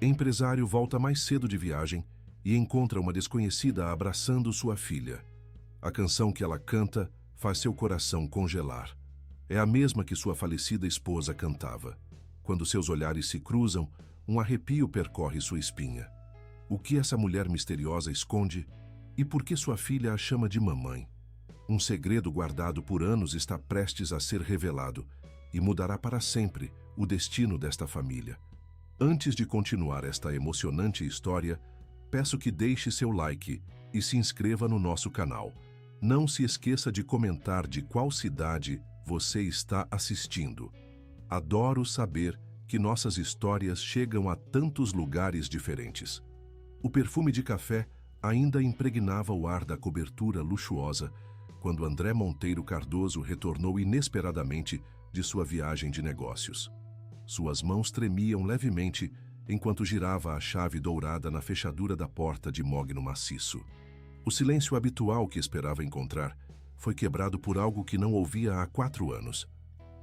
Empresário volta mais cedo de viagem e encontra uma desconhecida abraçando sua filha. A canção que ela canta faz seu coração congelar. É a mesma que sua falecida esposa cantava. Quando seus olhares se cruzam, um arrepio percorre sua espinha. O que essa mulher misteriosa esconde e por que sua filha a chama de mamãe? Um segredo guardado por anos está prestes a ser revelado e mudará para sempre o destino desta família. Antes de continuar esta emocionante história, peço que deixe seu like e se inscreva no nosso canal. Não se esqueça de comentar de qual cidade você está assistindo. Adoro saber que nossas histórias chegam a tantos lugares diferentes. O perfume de café ainda impregnava o ar da cobertura luxuosa quando André Monteiro Cardoso retornou inesperadamente de sua viagem de negócios. Suas mãos tremiam levemente enquanto girava a chave dourada na fechadura da porta de mogno maciço. O silêncio habitual que esperava encontrar foi quebrado por algo que não ouvia há 4 anos.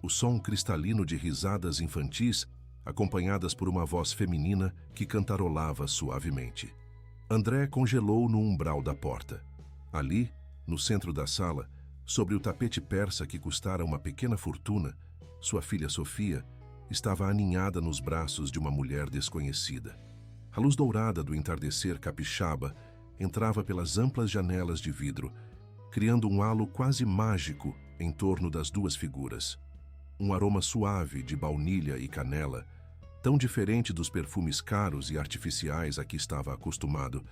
O som cristalino de risadas infantis, acompanhadas por uma voz feminina que cantarolava suavemente. André congelou no umbral da porta. Ali, no centro da sala, sobre o tapete persa que custara uma pequena fortuna, sua filha Sofia estava aninhada nos braços de uma mulher desconhecida. A luz dourada do entardecer capixaba entrava pelas amplas janelas de vidro, criando um halo quase mágico em torno das duas figuras. Um aroma suave de baunilha e canela, tão diferente dos perfumes caros e artificiais a que estava acostumado,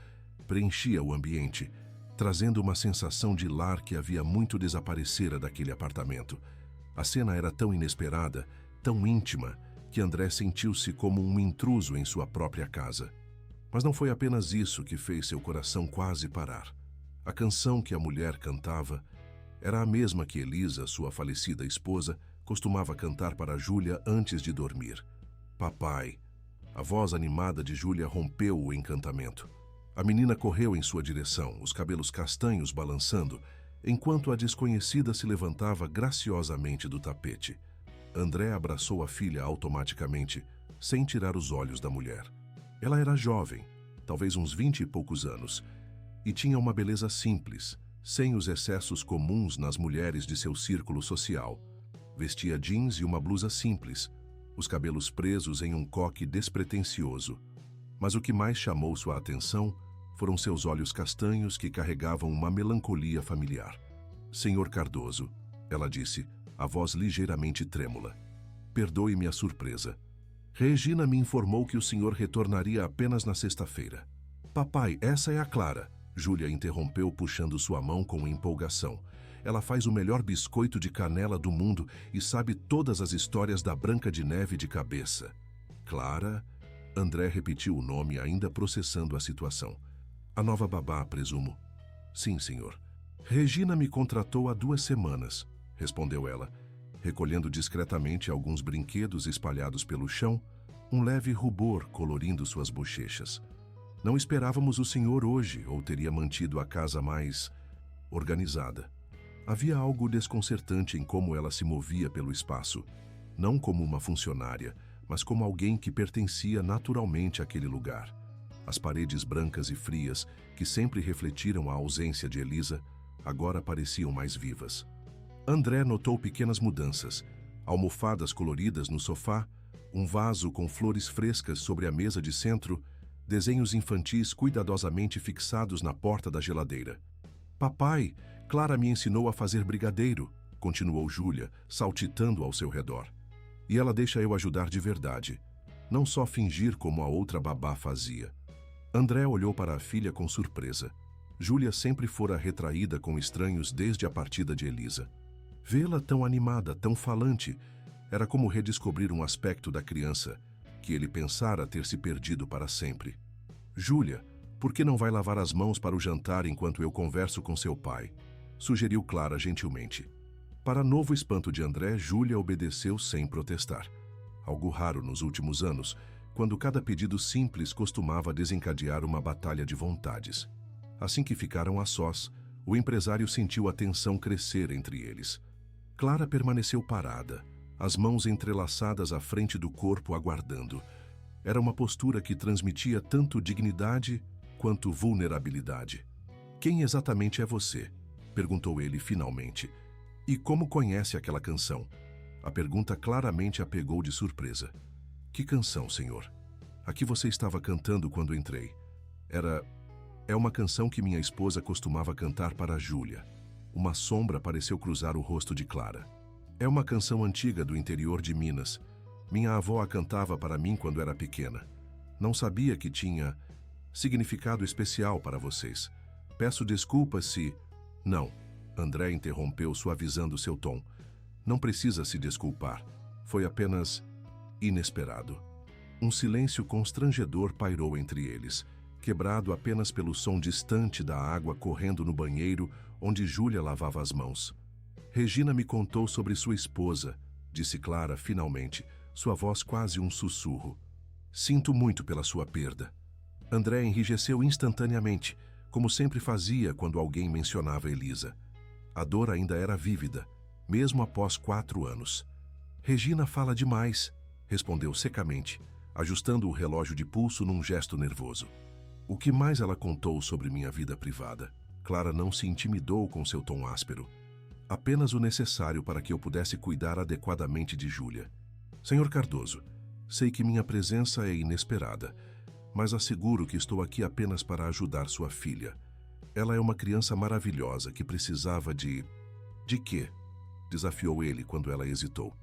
preenchia o ambiente, trazendo uma sensação de lar que havia muito desaparecera daquele apartamento. A cena era tão inesperada, tão íntima, que André sentiu-se como um intruso em sua própria casa. Mas não foi apenas isso que fez seu coração quase parar. A canção que a mulher cantava era a mesma que Elisa, sua falecida esposa, costumava cantar para Júlia antes de dormir. Papai. A voz animada de Júlia rompeu o encantamento. A menina correu em sua direção, os cabelos castanhos balançando, enquanto a desconhecida se levantava graciosamente do tapete. André abraçou a filha automaticamente, sem tirar os olhos da mulher. Ela era jovem, talvez uns 20 e poucos anos, e tinha uma beleza simples, sem os excessos comuns nas mulheres de seu círculo social. Vestia jeans e uma blusa simples, os cabelos presos em um coque despretensioso. Mas o que mais chamou sua atenção foram seus olhos castanhos que carregavam uma melancolia familiar. Senhor Cardoso, ela disse, a voz ligeiramente trêmula. Perdoe-me a surpresa. Regina me informou que o senhor retornaria apenas na sexta-feira. Papai, essa é a Clara. Júlia interrompeu puxando sua mão com empolgação. Ela faz o melhor biscoito de canela do mundo e sabe todas as histórias da Branca de Neve de cabeça. Clara? André repetiu o nome ainda processando a situação. A nova babá, presumo. Sim, senhor. Regina me contratou há 2 semanas, respondeu ela, recolhendo discretamente alguns brinquedos espalhados pelo chão, um leve rubor colorindo suas bochechas. Não esperávamos o senhor hoje, ou teria mantido a casa mais organizada. Havia algo desconcertante em como ela se movia pelo espaço, não como uma funcionária, mas como alguém que pertencia naturalmente àquele lugar. As paredes brancas e frias, que sempre refletiram a ausência de Elisa, agora pareciam mais vivas. André notou pequenas mudanças, almofadas coloridas no sofá, um vaso com flores frescas sobre a mesa de centro, desenhos infantis cuidadosamente fixados na porta da geladeira. Papai, Clara me ensinou a fazer brigadeiro, continuou Júlia, saltitando ao seu redor. E ela deixa eu ajudar de verdade, não só fingir como a outra babá fazia. André olhou para a filha com surpresa. Júlia sempre fora retraída com estranhos desde a partida de Elisa. Vê-la tão animada, tão falante, era como redescobrir um aspecto da criança que ele pensara ter se perdido para sempre. Júlia, por que não vai lavar as mãos para o jantar enquanto eu converso com seu pai? Sugeriu Clara gentilmente. Para novo espanto de André, Júlia obedeceu sem protestar. Algo raro nos últimos anos, quando cada pedido simples costumava desencadear uma batalha de vontades. Assim que ficaram a sós, o empresário sentiu a tensão crescer entre eles. Clara permaneceu parada, as mãos entrelaçadas à frente do corpo aguardando. Era uma postura que transmitia tanto dignidade quanto vulnerabilidade. "Quem exatamente é você?" perguntou ele finalmente. "E como conhece aquela canção?" A pergunta claramente a pegou de surpresa. "Que canção, senhor?" "A que você estava cantando quando entrei." É uma canção que minha esposa costumava cantar para a Júlia." Uma sombra pareceu cruzar o rosto de Clara. "É uma canção antiga do interior de Minas. Minha avó a cantava para mim quando era pequena. Não sabia que tinha significado especial para vocês. Peço desculpas se..." "Não." André interrompeu, suavizando seu tom. "Não precisa se desculpar. Foi apenas inesperado." Um silêncio constrangedor pairou entre eles, quebrado apenas pelo som distante da água correndo no banheiro onde Júlia lavava as mãos. "Regina me contou sobre sua esposa", disse Clara finalmente, sua voz quase um sussurro. "Sinto muito pela sua perda." André enrijeceu instantaneamente, como sempre fazia quando alguém mencionava Elisa. A dor ainda era vívida, mesmo após 4 anos. "Regina fala demais", respondeu secamente, ajustando o relógio de pulso num gesto nervoso. "O que mais ela contou sobre minha vida privada?" Clara não se intimidou com seu tom áspero. "Apenas o necessário para que eu pudesse cuidar adequadamente de Júlia." "Senhor Cardoso, sei que minha presença é inesperada, mas asseguro que estou aqui apenas para ajudar sua filha. Ela é uma criança maravilhosa que precisava de..." "De quê?" desafiou ele quando ela hesitou.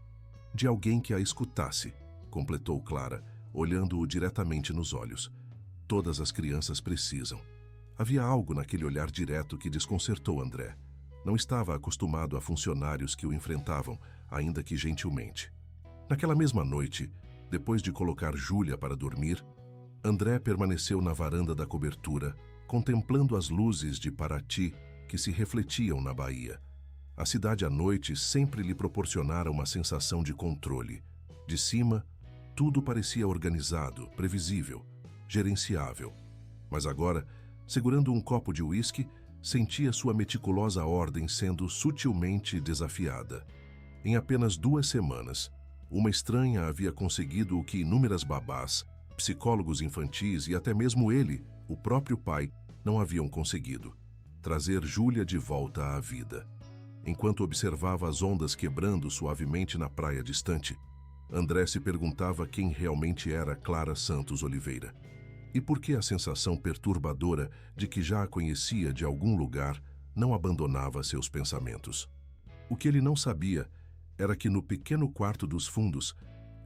"De alguém que a escutasse", completou Clara, olhando-o diretamente nos olhos. "Todas as crianças precisam." Havia algo naquele olhar direto que desconcertou André. Não estava acostumado a funcionários que o enfrentavam, ainda que gentilmente. Naquela mesma noite, depois de colocar Júlia para dormir, André permaneceu na varanda da cobertura, contemplando as luzes de Paraty que se refletiam na baía. A cidade à noite sempre lhe proporcionara uma sensação de controle. De cima, tudo parecia organizado, previsível, gerenciável. Mas agora, segurando um copo de uísque, sentia sua meticulosa ordem sendo sutilmente desafiada. Em apenas 2 semanas, uma estranha havia conseguido o que inúmeras babás, psicólogos infantis e até mesmo ele, o próprio pai, não haviam conseguido: trazer Júlia de volta à vida. Enquanto observava as ondas quebrando suavemente na praia distante, André se perguntava quem realmente era Clara Santos Oliveira. E por que a sensação perturbadora de que já a conhecia de algum lugar não abandonava seus pensamentos? O que ele não sabia era que no pequeno quarto dos fundos,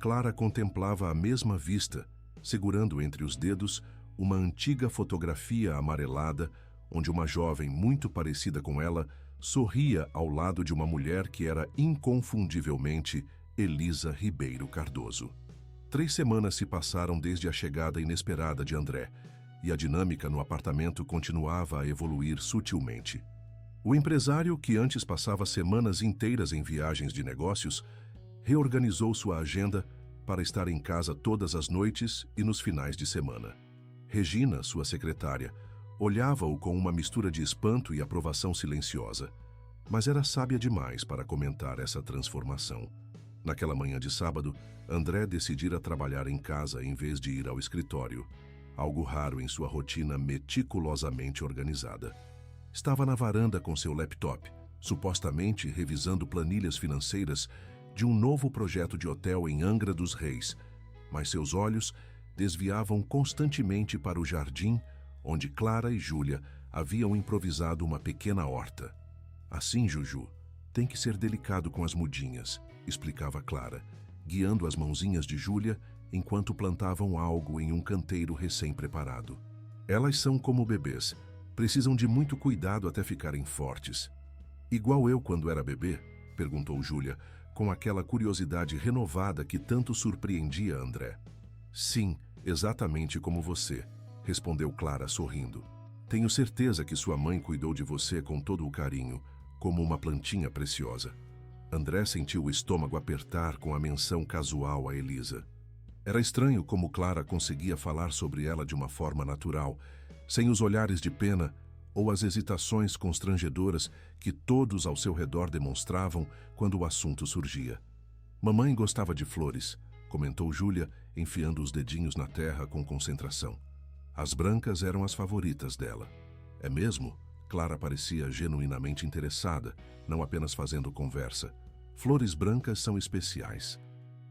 Clara contemplava a mesma vista, segurando entre os dedos uma antiga fotografia amarelada, onde uma jovem muito parecida com ela sorria ao lado de uma mulher que era inconfundivelmente Elisa Ribeiro Cardoso. 3 semanas se passaram desde a chegada inesperada de André, e a dinâmica no apartamento continuava a evoluir sutilmente. O empresário, que antes passava semanas inteiras em viagens de negócios, reorganizou sua agenda para estar em casa todas as noites e nos finais de semana. Regina, sua secretária, olhava-o com uma mistura de espanto e aprovação silenciosa, mas era sábia demais para comentar essa transformação. Naquela manhã de sábado, André decidira trabalhar em casa em vez de ir ao escritório, algo raro em sua rotina meticulosamente organizada. Estava na varanda com seu laptop, supostamente revisando planilhas financeiras de um novo projeto de hotel em Angra dos Reis, mas seus olhos desviavam constantemente para o jardim onde Clara e Júlia haviam improvisado uma pequena horta. "Assim, Juju, tem que ser delicado com as mudinhas", explicava Clara, guiando as mãozinhas de Júlia enquanto plantavam algo em um canteiro recém-preparado. "Elas são como bebês, precisam de muito cuidado até ficarem fortes." "Igual eu quando era bebê?", perguntou Júlia, com aquela curiosidade renovada que tanto surpreendia André. "Sim, exatamente como você", respondeu Clara sorrindo. "Tenho certeza que sua mãe cuidou de você com todo o carinho, como uma plantinha preciosa." André sentiu o estômago apertar com a menção casual a Elisa. Era estranho como Clara conseguia falar sobre ela de uma forma natural, sem os olhares de pena ou as hesitações constrangedoras que todos ao seu redor demonstravam quando o assunto surgia. "Mamãe gostava de flores", comentou Júlia, enfiando os dedinhos na terra com concentração. As brancas eram as favoritas dela. É mesmo? Clara parecia genuinamente interessada, não apenas fazendo conversa. Flores brancas são especiais.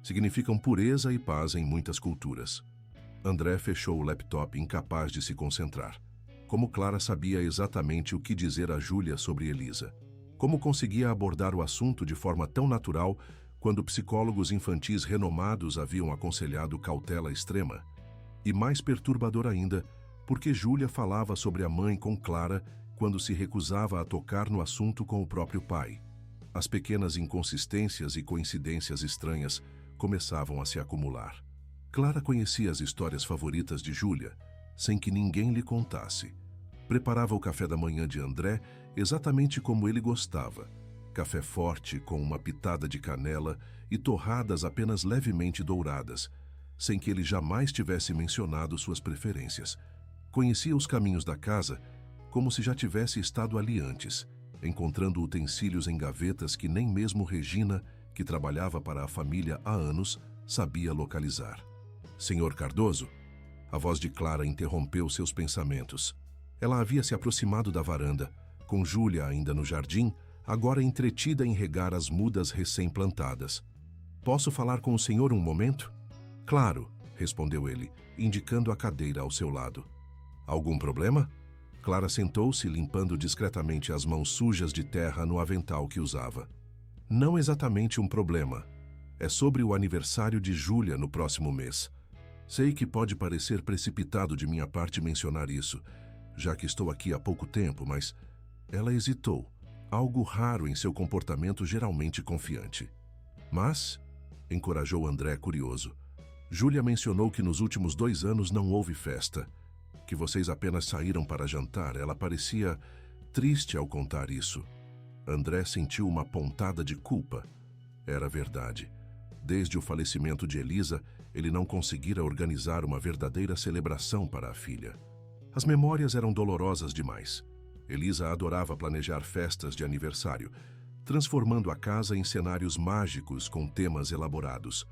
Significam pureza e paz em muitas culturas. André fechou o laptop, incapaz de se concentrar. Como Clara sabia exatamente o que dizer a Júlia sobre Elisa. Como conseguia abordar o assunto de forma tão natural quando psicólogos infantis renomados haviam aconselhado cautela extrema? E mais perturbador ainda, porque Júlia falava sobre a mãe com Clara quando se recusava a tocar no assunto com o próprio pai. As pequenas inconsistências e coincidências estranhas começavam a se acumular. Clara conhecia as histórias favoritas de Júlia, sem que ninguém lhe contasse. Preparava o café da manhã de André exatamente como ele gostava. Café forte, com uma pitada de canela e torradas apenas levemente douradas, sem que ele jamais tivesse mencionado suas preferências. Conhecia os caminhos da casa como se já tivesse estado ali antes, encontrando utensílios em gavetas que nem mesmo Regina, que trabalhava para a família há anos, sabia localizar. Senhor Cardoso? A voz de Clara interrompeu seus pensamentos. Ela havia se aproximado da varanda, com Júlia ainda no jardim, agora entretida em regar as mudas recém-plantadas. Posso falar com o senhor um momento? Claro, respondeu ele, indicando a cadeira ao seu lado. Algum problema? Clara sentou-se, limpando discretamente as mãos sujas de terra no avental que usava. Não exatamente um problema. É sobre o aniversário de Júlia no próximo mês. Sei que pode parecer precipitado de minha parte mencionar isso, já que estou aqui há pouco tempo, mas ela hesitou, algo raro em seu comportamento geralmente confiante. Mas, encorajou André curioso, Júlia mencionou que nos últimos 2 anos não houve festa, que vocês apenas saíram para jantar. Ela parecia triste ao contar isso. André sentiu uma pontada de culpa. Era verdade. Desde o falecimento de Elisa, ele não conseguira organizar uma verdadeira celebração para a filha. As memórias eram dolorosas demais. Elisa adorava planejar festas de aniversário, transformando a casa em cenários mágicos com temas elaborados.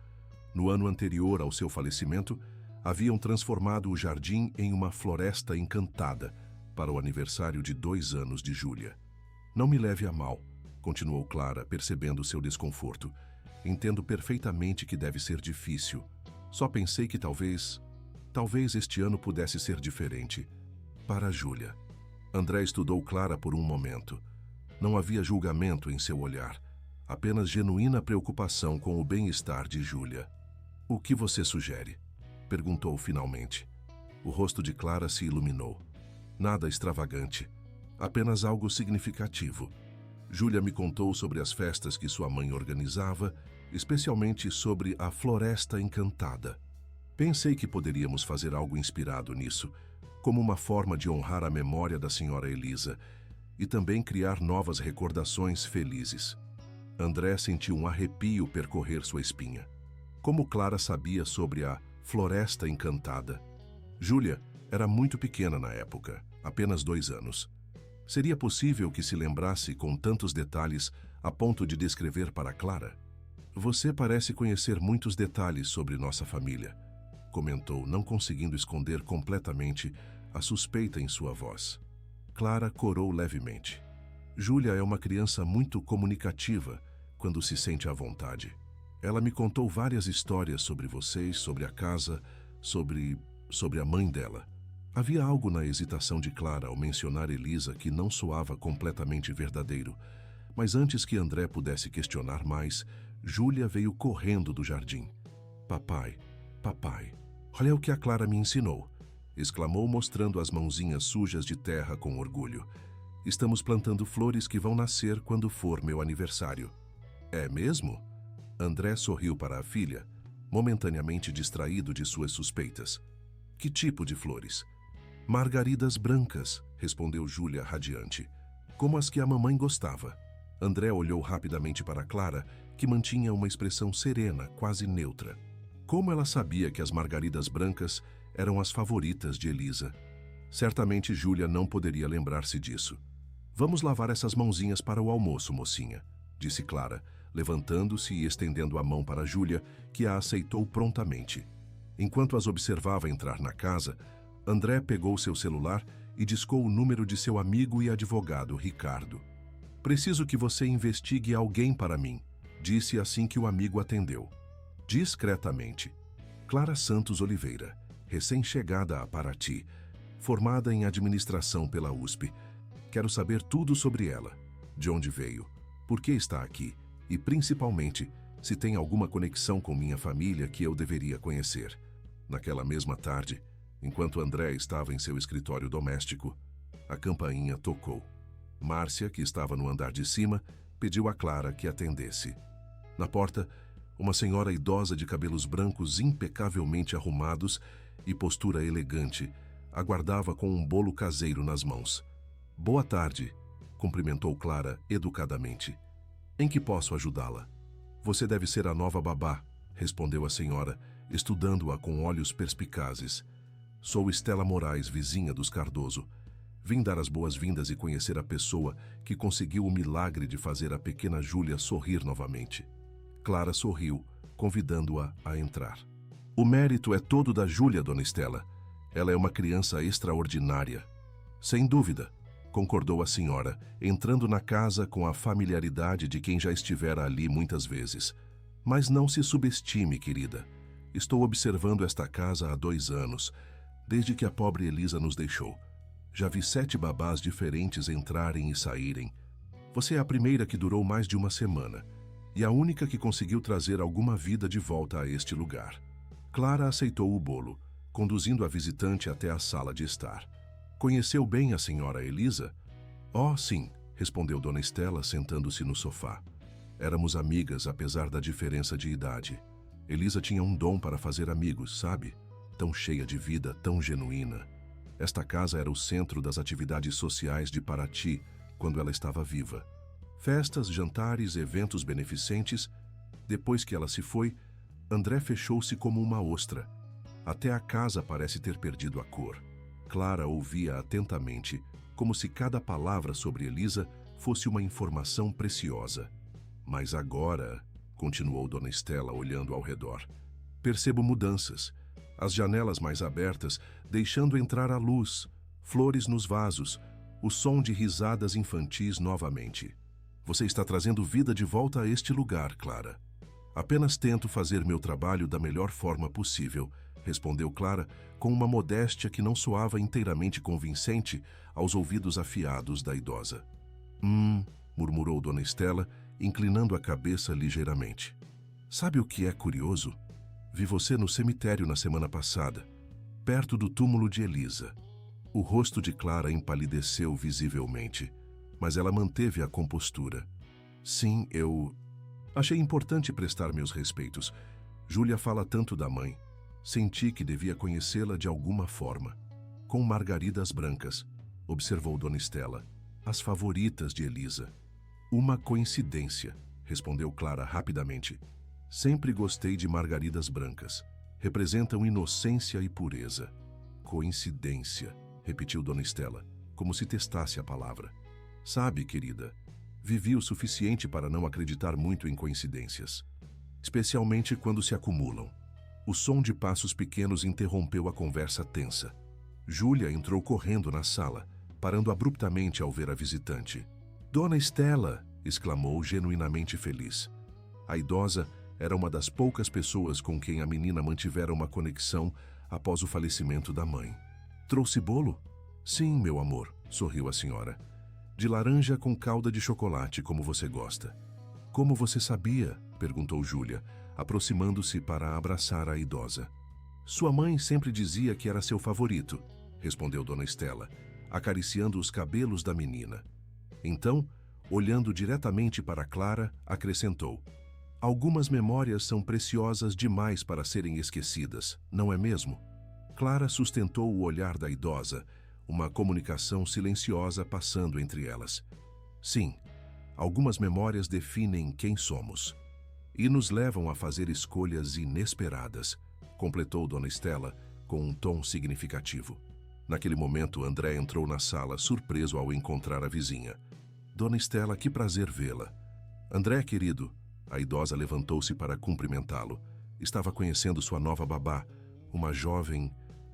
No ano anterior ao seu falecimento, haviam transformado o jardim em uma floresta encantada para o aniversário de 2 anos de Júlia. Não me leve a mal, continuou Clara, percebendo seu desconforto. Entendo perfeitamente que deve ser difícil. Só pensei que talvez este ano pudesse ser diferente. Para Júlia. André estudou Clara por um momento. Não havia julgamento em seu olhar, apenas genuína preocupação com o bem-estar de Júlia. O que você sugere? Perguntou finalmente. O rosto de Clara se iluminou. Nada extravagante, apenas algo significativo. Júlia me contou sobre as festas que sua mãe organizava, especialmente sobre a Floresta Encantada. Pensei que poderíamos fazer algo inspirado nisso, como uma forma de honrar a memória da senhora Elisa e também criar novas recordações felizes. André sentiu um arrepio percorrer sua espinha. Como Clara sabia sobre a Floresta Encantada? Júlia era muito pequena na época, apenas 2 anos. Seria possível que se lembrasse com tantos detalhes a ponto de descrever para Clara? Você parece conhecer muitos detalhes sobre nossa família, comentou, não conseguindo esconder completamente a suspeita em sua voz. Clara corou levemente. Júlia é uma criança muito comunicativa quando se sente à vontade. Ela me contou várias histórias sobre vocês, sobre a casa, sobre a mãe dela. Havia algo na hesitação de Clara ao mencionar Elisa que não soava completamente verdadeiro, mas antes que André pudesse questionar mais, Júlia veio correndo do jardim. Papai, olha o que a Clara me ensinou, exclamou mostrando as mãozinhas sujas de terra com orgulho. Estamos plantando flores que vão nascer quando for meu aniversário. É mesmo? André sorriu para a filha, momentaneamente distraído de suas suspeitas. Que tipo de flores? Margaridas brancas, respondeu Júlia radiante, como as que a mamãe gostava. André olhou rapidamente para Clara, que mantinha uma expressão serena, quase neutra. Como ela sabia que as margaridas brancas eram as favoritas de Elisa? Certamente Júlia não poderia lembrar-se disso. Vamos lavar essas mãozinhas para o almoço, mocinha, disse Clara, levantando-se e estendendo a mão para Júlia, que a aceitou prontamente. Enquanto as observava entrar na casa, André pegou seu celular e discou o número de seu amigo e advogado, Ricardo. "Preciso que você investigue alguém para mim", disse assim que o amigo atendeu. Discretamente. Clara Santos Oliveira, recém-chegada a Paraty, formada em administração pela USP. Quero saber tudo sobre ela. De onde veio, por que está aqui e, principalmente, se tem alguma conexão com minha família que eu deveria conhecer. Naquela mesma tarde, enquanto André estava em seu escritório doméstico, a campainha tocou. Márcia, que estava no andar de cima, pediu a Clara que atendesse. Na porta, uma senhora idosa de cabelos brancos impecavelmente arrumados e postura elegante aguardava com um bolo caseiro nas mãos. "Boa tarde", cumprimentou Clara educadamente. "Em que posso ajudá-la?" "Você deve ser a nova babá", respondeu a senhora, estudando-a com olhos perspicazes. "Sou Estela Moraes, vizinha dos Cardoso. Vim dar as boas-vindas e conhecer a pessoa que conseguiu o milagre de fazer a pequena Júlia sorrir novamente." Clara sorriu, convidando-a a entrar. "O mérito é todo da Júlia, dona Estela. Ela é uma criança extraordinária." "Sem dúvida", concordou a senhora, entrando na casa com a familiaridade de quem já estivera ali muitas vezes. "Mas não se subestime, querida. Estou observando esta casa há 2 anos, desde que a pobre Elisa nos deixou. Já vi 7 babás diferentes entrarem e saírem. Você é a primeira que durou mais de uma semana, e a única que conseguiu trazer alguma vida de volta a este lugar." Clara aceitou o bolo, conduzindo a visitante até a sala de estar. "Conheceu bem a senhora Elisa?" "Oh, sim", respondeu dona Estela, sentando-se no sofá. "Éramos amigas, apesar da diferença de idade. Elisa tinha um dom para fazer amigos, sabe? Tão cheia de vida, tão genuína. Esta casa era o centro das atividades sociais de Paraty quando ela estava viva. Festas, jantares, eventos beneficentes. Depois que ela se foi, André fechou-se como uma ostra. Até a casa parece ter perdido a cor." Clara ouvia atentamente, como se cada palavra sobre Elisa fosse uma informação preciosa. "Mas agora", continuou dona Estela olhando ao redor, "percebo mudanças. As janelas mais abertas, deixando entrar a luz, flores nos vasos, o som de risadas infantis novamente. Você está trazendo vida de volta a este lugar, Clara." "Apenas tento fazer meu trabalho da melhor forma possível", respondeu Clara com uma modéstia que não soava inteiramente convincente aos ouvidos afiados da idosa. Murmurou dona Estela, inclinando a cabeça ligeiramente. "Sabe o que é curioso? Vi você no cemitério na semana passada, perto do túmulo de Elisa." O rosto de Clara empalideceu visivelmente, mas ela manteve a compostura. "Sim, eu... achei importante prestar meus respeitos. Júlia fala tanto da mãe. Senti que devia conhecê-la de alguma forma." "Com margaridas brancas", observou dona Estela, "as favoritas de Elisa." "Uma coincidência", respondeu Clara rapidamente. "Sempre gostei de margaridas brancas. Representam inocência e pureza." "Coincidência", repetiu dona Estela, como se testasse a palavra. "Sabe, querida, vivi o suficiente para não acreditar muito em coincidências, especialmente quando se acumulam." O som de passos pequenos interrompeu a conversa tensa. Júlia entrou correndo na sala, parando abruptamente ao ver a visitante. "Dona Estela!" exclamou, genuinamente feliz. A idosa era uma das poucas pessoas com quem a menina mantivera uma conexão após o falecimento da mãe. "Trouxe bolo?" "Sim, meu amor", sorriu a senhora. "De laranja com calda de chocolate, como você gosta." "Como você sabia?" perguntou Júlia, aproximando-se para abraçar a idosa. "Sua mãe sempre dizia que era seu favorito", respondeu dona Estela, acariciando os cabelos da menina. Então, olhando diretamente para Clara, acrescentou: "Algumas memórias são preciosas demais para serem esquecidas, não é mesmo?" Clara sustentou o olhar da idosa, uma comunicação silenciosa passando entre elas. "Sim, algumas memórias definem quem somos e nos levam a fazer escolhas inesperadas", completou dona Estela com um tom significativo. Naquele momento, André entrou na sala, surpreso ao encontrar a vizinha. "Dona Estela, que prazer vê-la." "André, querido", A idosa levantou-se para cumprimentá-lo. Estava conhecendo sua nova babá, uma jovem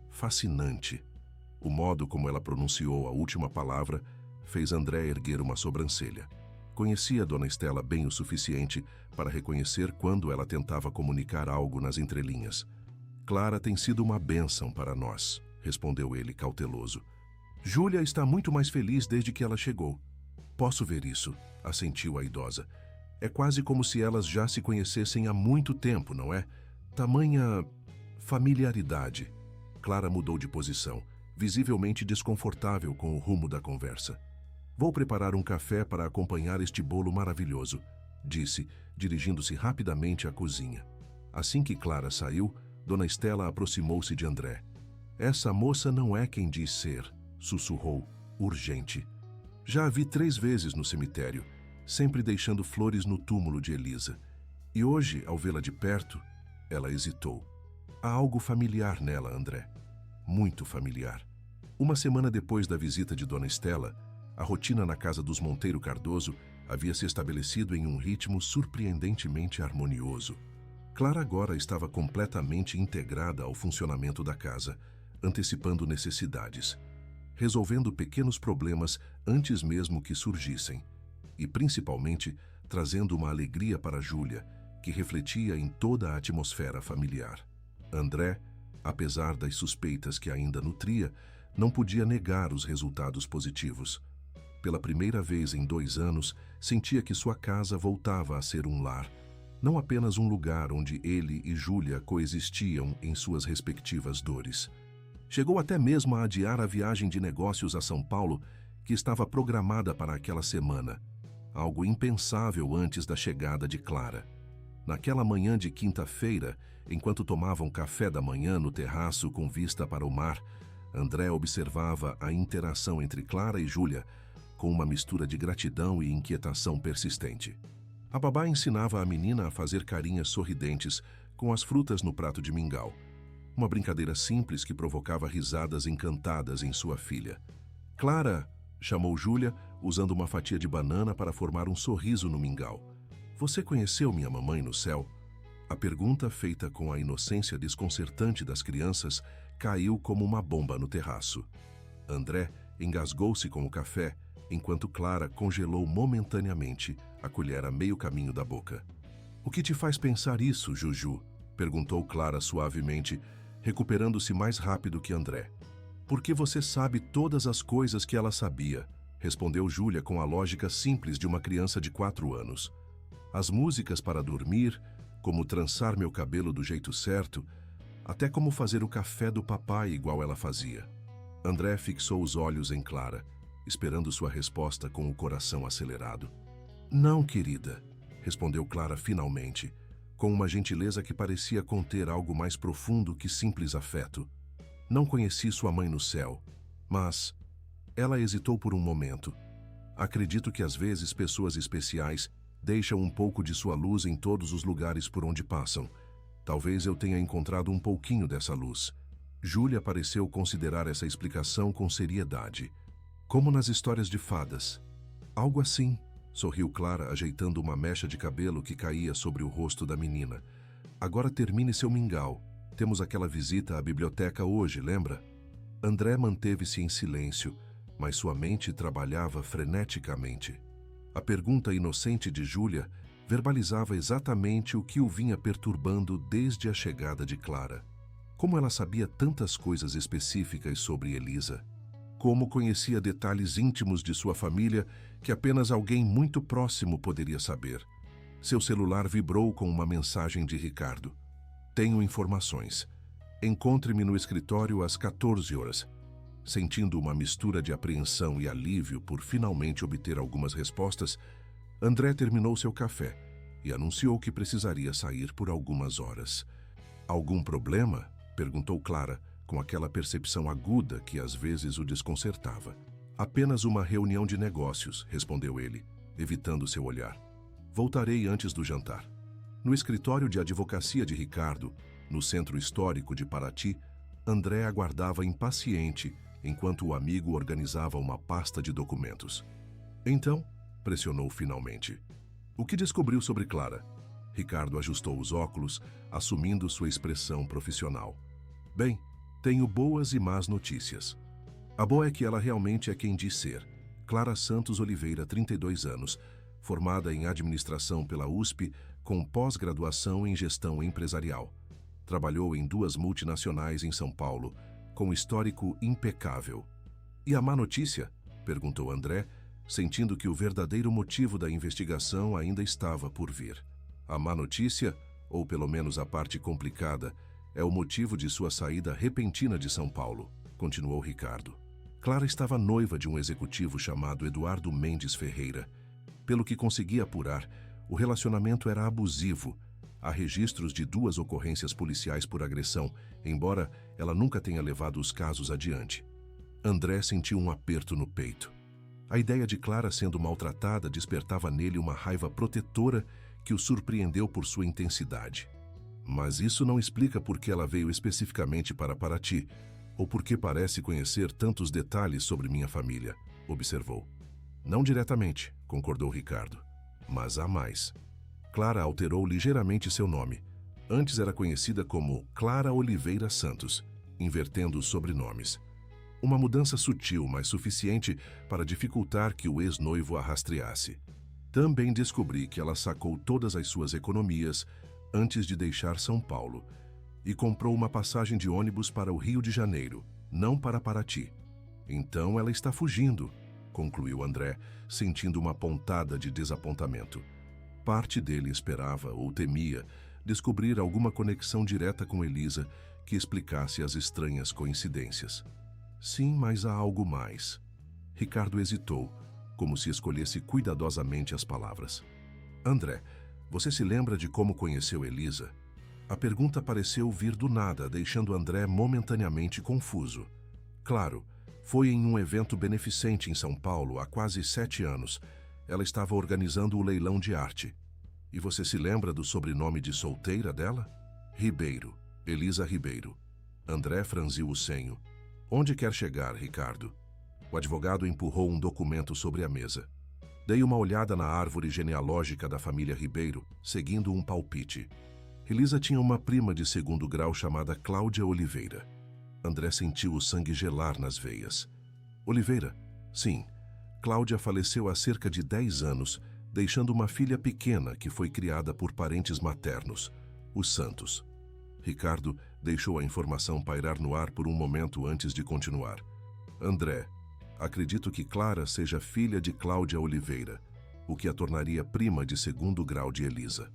fascinante. O modo como ela pronunciou a última palavra fez André erguer uma sobrancelha. Conhecia Dona Estela bem o suficiente para reconhecer quando ela tentava comunicar algo nas entrelinhas. Clara tem sido uma bênção para nós, respondeu ele cauteloso. Júlia está muito mais feliz desde que ela chegou. Posso ver isso, assentiu a idosa. É quase como se elas já se conhecessem há muito tempo, não é? Tamanha familiaridade. Clara mudou de posição, visivelmente desconfortável com o rumo da conversa. Vou preparar um café para acompanhar este bolo maravilhoso, disse, dirigindo-se rapidamente à cozinha. Assim que Clara saiu, Dona Estela aproximou-se de André. Essa moça não é quem diz ser, sussurrou, urgente. Já a vi 3 vezes no cemitério, sempre deixando flores no túmulo de Elisa. E hoje, ao vê-la de perto, ela hesitou. Há algo familiar nela, André. Muito familiar. Uma semana depois da visita de Dona Estela, a rotina na casa dos Monteiro Cardoso havia se estabelecido em um ritmo surpreendentemente harmonioso. Clara agora estava completamente integrada ao funcionamento da casa, antecipando necessidades, resolvendo pequenos problemas antes mesmo que surgissem, e principalmente trazendo uma alegria para Júlia, que refletia em toda a atmosfera familiar. André, apesar das suspeitas que ainda nutria, não podia negar os resultados positivos. Pela primeira vez em 2 anos, sentia que sua casa voltava a ser um lar, não apenas um lugar onde ele e Júlia coexistiam em suas respectivas dores. Chegou até mesmo a adiar a viagem de negócios a São Paulo, que estava programada para aquela semana, algo impensável antes da chegada de Clara. Naquela manhã de quinta-feira, enquanto tomavam café da manhã no terraço com vista para o mar, André observava a interação entre Clara e Júlia, com uma mistura de gratidão e inquietação persistente. A babá ensinava a menina a fazer carinhas sorridentes com as frutas no prato de mingau. Uma brincadeira simples que provocava risadas encantadas em sua filha. Clara, chamou Júlia, usando uma fatia de banana para formar um sorriso no mingau. Você conheceu minha mamãe no céu? A pergunta, feita com a inocência desconcertante das crianças, caiu como uma bomba no terraço. André engasgou-se com o café, enquanto Clara congelou momentaneamente a colher a meio caminho da boca. O que te faz pensar isso, Juju? Perguntou Clara suavemente, recuperando-se mais rápido que André. Porque você sabe todas as coisas que ela sabia, respondeu Júlia com a lógica simples de uma criança de 4 anos. As músicas para dormir, como trançar meu cabelo do jeito certo, até como fazer o café do papai igual ela fazia. André fixou os olhos em Clara, esperando sua resposta com o coração acelerado. Não, querida, respondeu Clara finalmente, com uma gentileza que parecia conter algo mais profundo que simples afeto. Não conheci sua mãe no céu, mas... Ela hesitou por um momento. Acredito que às vezes pessoas especiais deixam um pouco de sua luz em todos os lugares por onde passam. Talvez eu tenha encontrado um pouquinho dessa luz. Júlia pareceu considerar essa explicação com seriedade. Como nas histórias de fadas. Algo assim, sorriu Clara, ajeitando uma mecha de cabelo que caía sobre o rosto da menina. Agora termine seu mingau. Temos aquela visita à biblioteca hoje, lembra? André manteve-se em silêncio, mas sua mente trabalhava freneticamente. A pergunta inocente de Júlia verbalizava exatamente o que o vinha perturbando desde a chegada de Clara. Como ela sabia tantas coisas específicas sobre Elisa? Como conhecia detalhes íntimos de sua família que apenas alguém muito próximo poderia saber? Seu celular vibrou com uma mensagem de Ricardo. Tenho informações. Encontre-me no escritório às 14 horas. Sentindo uma mistura de apreensão e alívio por finalmente obter algumas respostas, André terminou seu café e anunciou que precisaria sair por algumas horas. Algum problema? Perguntou Clara, com aquela percepção aguda que às vezes o desconcertava. Apenas uma reunião de negócios, respondeu ele, evitando seu olhar. Voltarei antes do jantar. No escritório de advocacia de Ricardo, no centro histórico de Paraty, André aguardava impaciente enquanto o amigo organizava uma pasta de documentos. Então, pressionou finalmente. O que descobriu sobre Clara? Ricardo ajustou os óculos, assumindo sua expressão profissional. Bem, tenho boas e más notícias. A boa é que ela realmente é quem diz ser. Clara Santos Oliveira, 32 anos, formada em administração pela USP, com pós-graduação em gestão empresarial. Trabalhou em 2 multinacionais em São Paulo, com histórico impecável. E a má notícia? Perguntou André, sentindo que o verdadeiro motivo da investigação ainda estava por vir. A má notícia, ou pelo menos a parte complicada, é o motivo de sua saída repentina de São Paulo, continuou Ricardo. Clara estava noiva de um executivo chamado Eduardo Mendes Ferreira. Pelo que consegui apurar, o relacionamento era abusivo. Há registros de 2 ocorrências policiais por agressão, embora ela nunca tenha levado os casos adiante. André sentiu um aperto no peito. A ideia de Clara sendo maltratada despertava nele uma raiva protetora que o surpreendeu por sua intensidade. Mas isso não explica por que ela veio especificamente para Paraty, ou por que parece conhecer tantos detalhes sobre minha família, observou. Não diretamente, concordou Ricardo, mas há mais. Clara alterou ligeiramente seu nome. Antes era conhecida como Clara Oliveira Santos, invertendo os sobrenomes. Uma mudança sutil, mas suficiente para dificultar que o ex-noivo a rastreasse. Também descobri que ela sacou todas as suas economias antes de deixar São Paulo e comprou uma passagem de ônibus para o Rio de Janeiro, não para Paraty. Então ela está fugindo, concluiu André, sentindo uma pontada de desapontamento. Parte dele esperava ou temia descobrir alguma conexão direta com Elisa que explicasse as estranhas coincidências. Sim, mas há algo mais. Ricardo hesitou, como se escolhesse cuidadosamente as palavras. André, você se lembra de como conheceu Elisa? A pergunta pareceu vir do nada, deixando André momentaneamente confuso. Claro, foi em um evento beneficente em São Paulo há quase 7 anos. Ela estava organizando o leilão de arte. E você se lembra do sobrenome de solteira dela? Ribeiro. Elisa Ribeiro. André franziu o senho. Onde quer chegar, Ricardo? O advogado empurrou um documento sobre a mesa. Dei uma olhada na árvore genealógica da família Ribeiro, seguindo um palpite. Elisa tinha uma prima de 2º grau chamada Cláudia Oliveira. André sentiu o sangue gelar nas veias. Oliveira? Sim. Cláudia faleceu há cerca de 10 anos, deixando uma filha pequena que foi criada por parentes maternos, os Santos. Ricardo deixou a informação pairar no ar por um momento antes de continuar. André, acredito que Clara seja filha de Cláudia Oliveira, o que a tornaria prima de 2º grau de Elisa.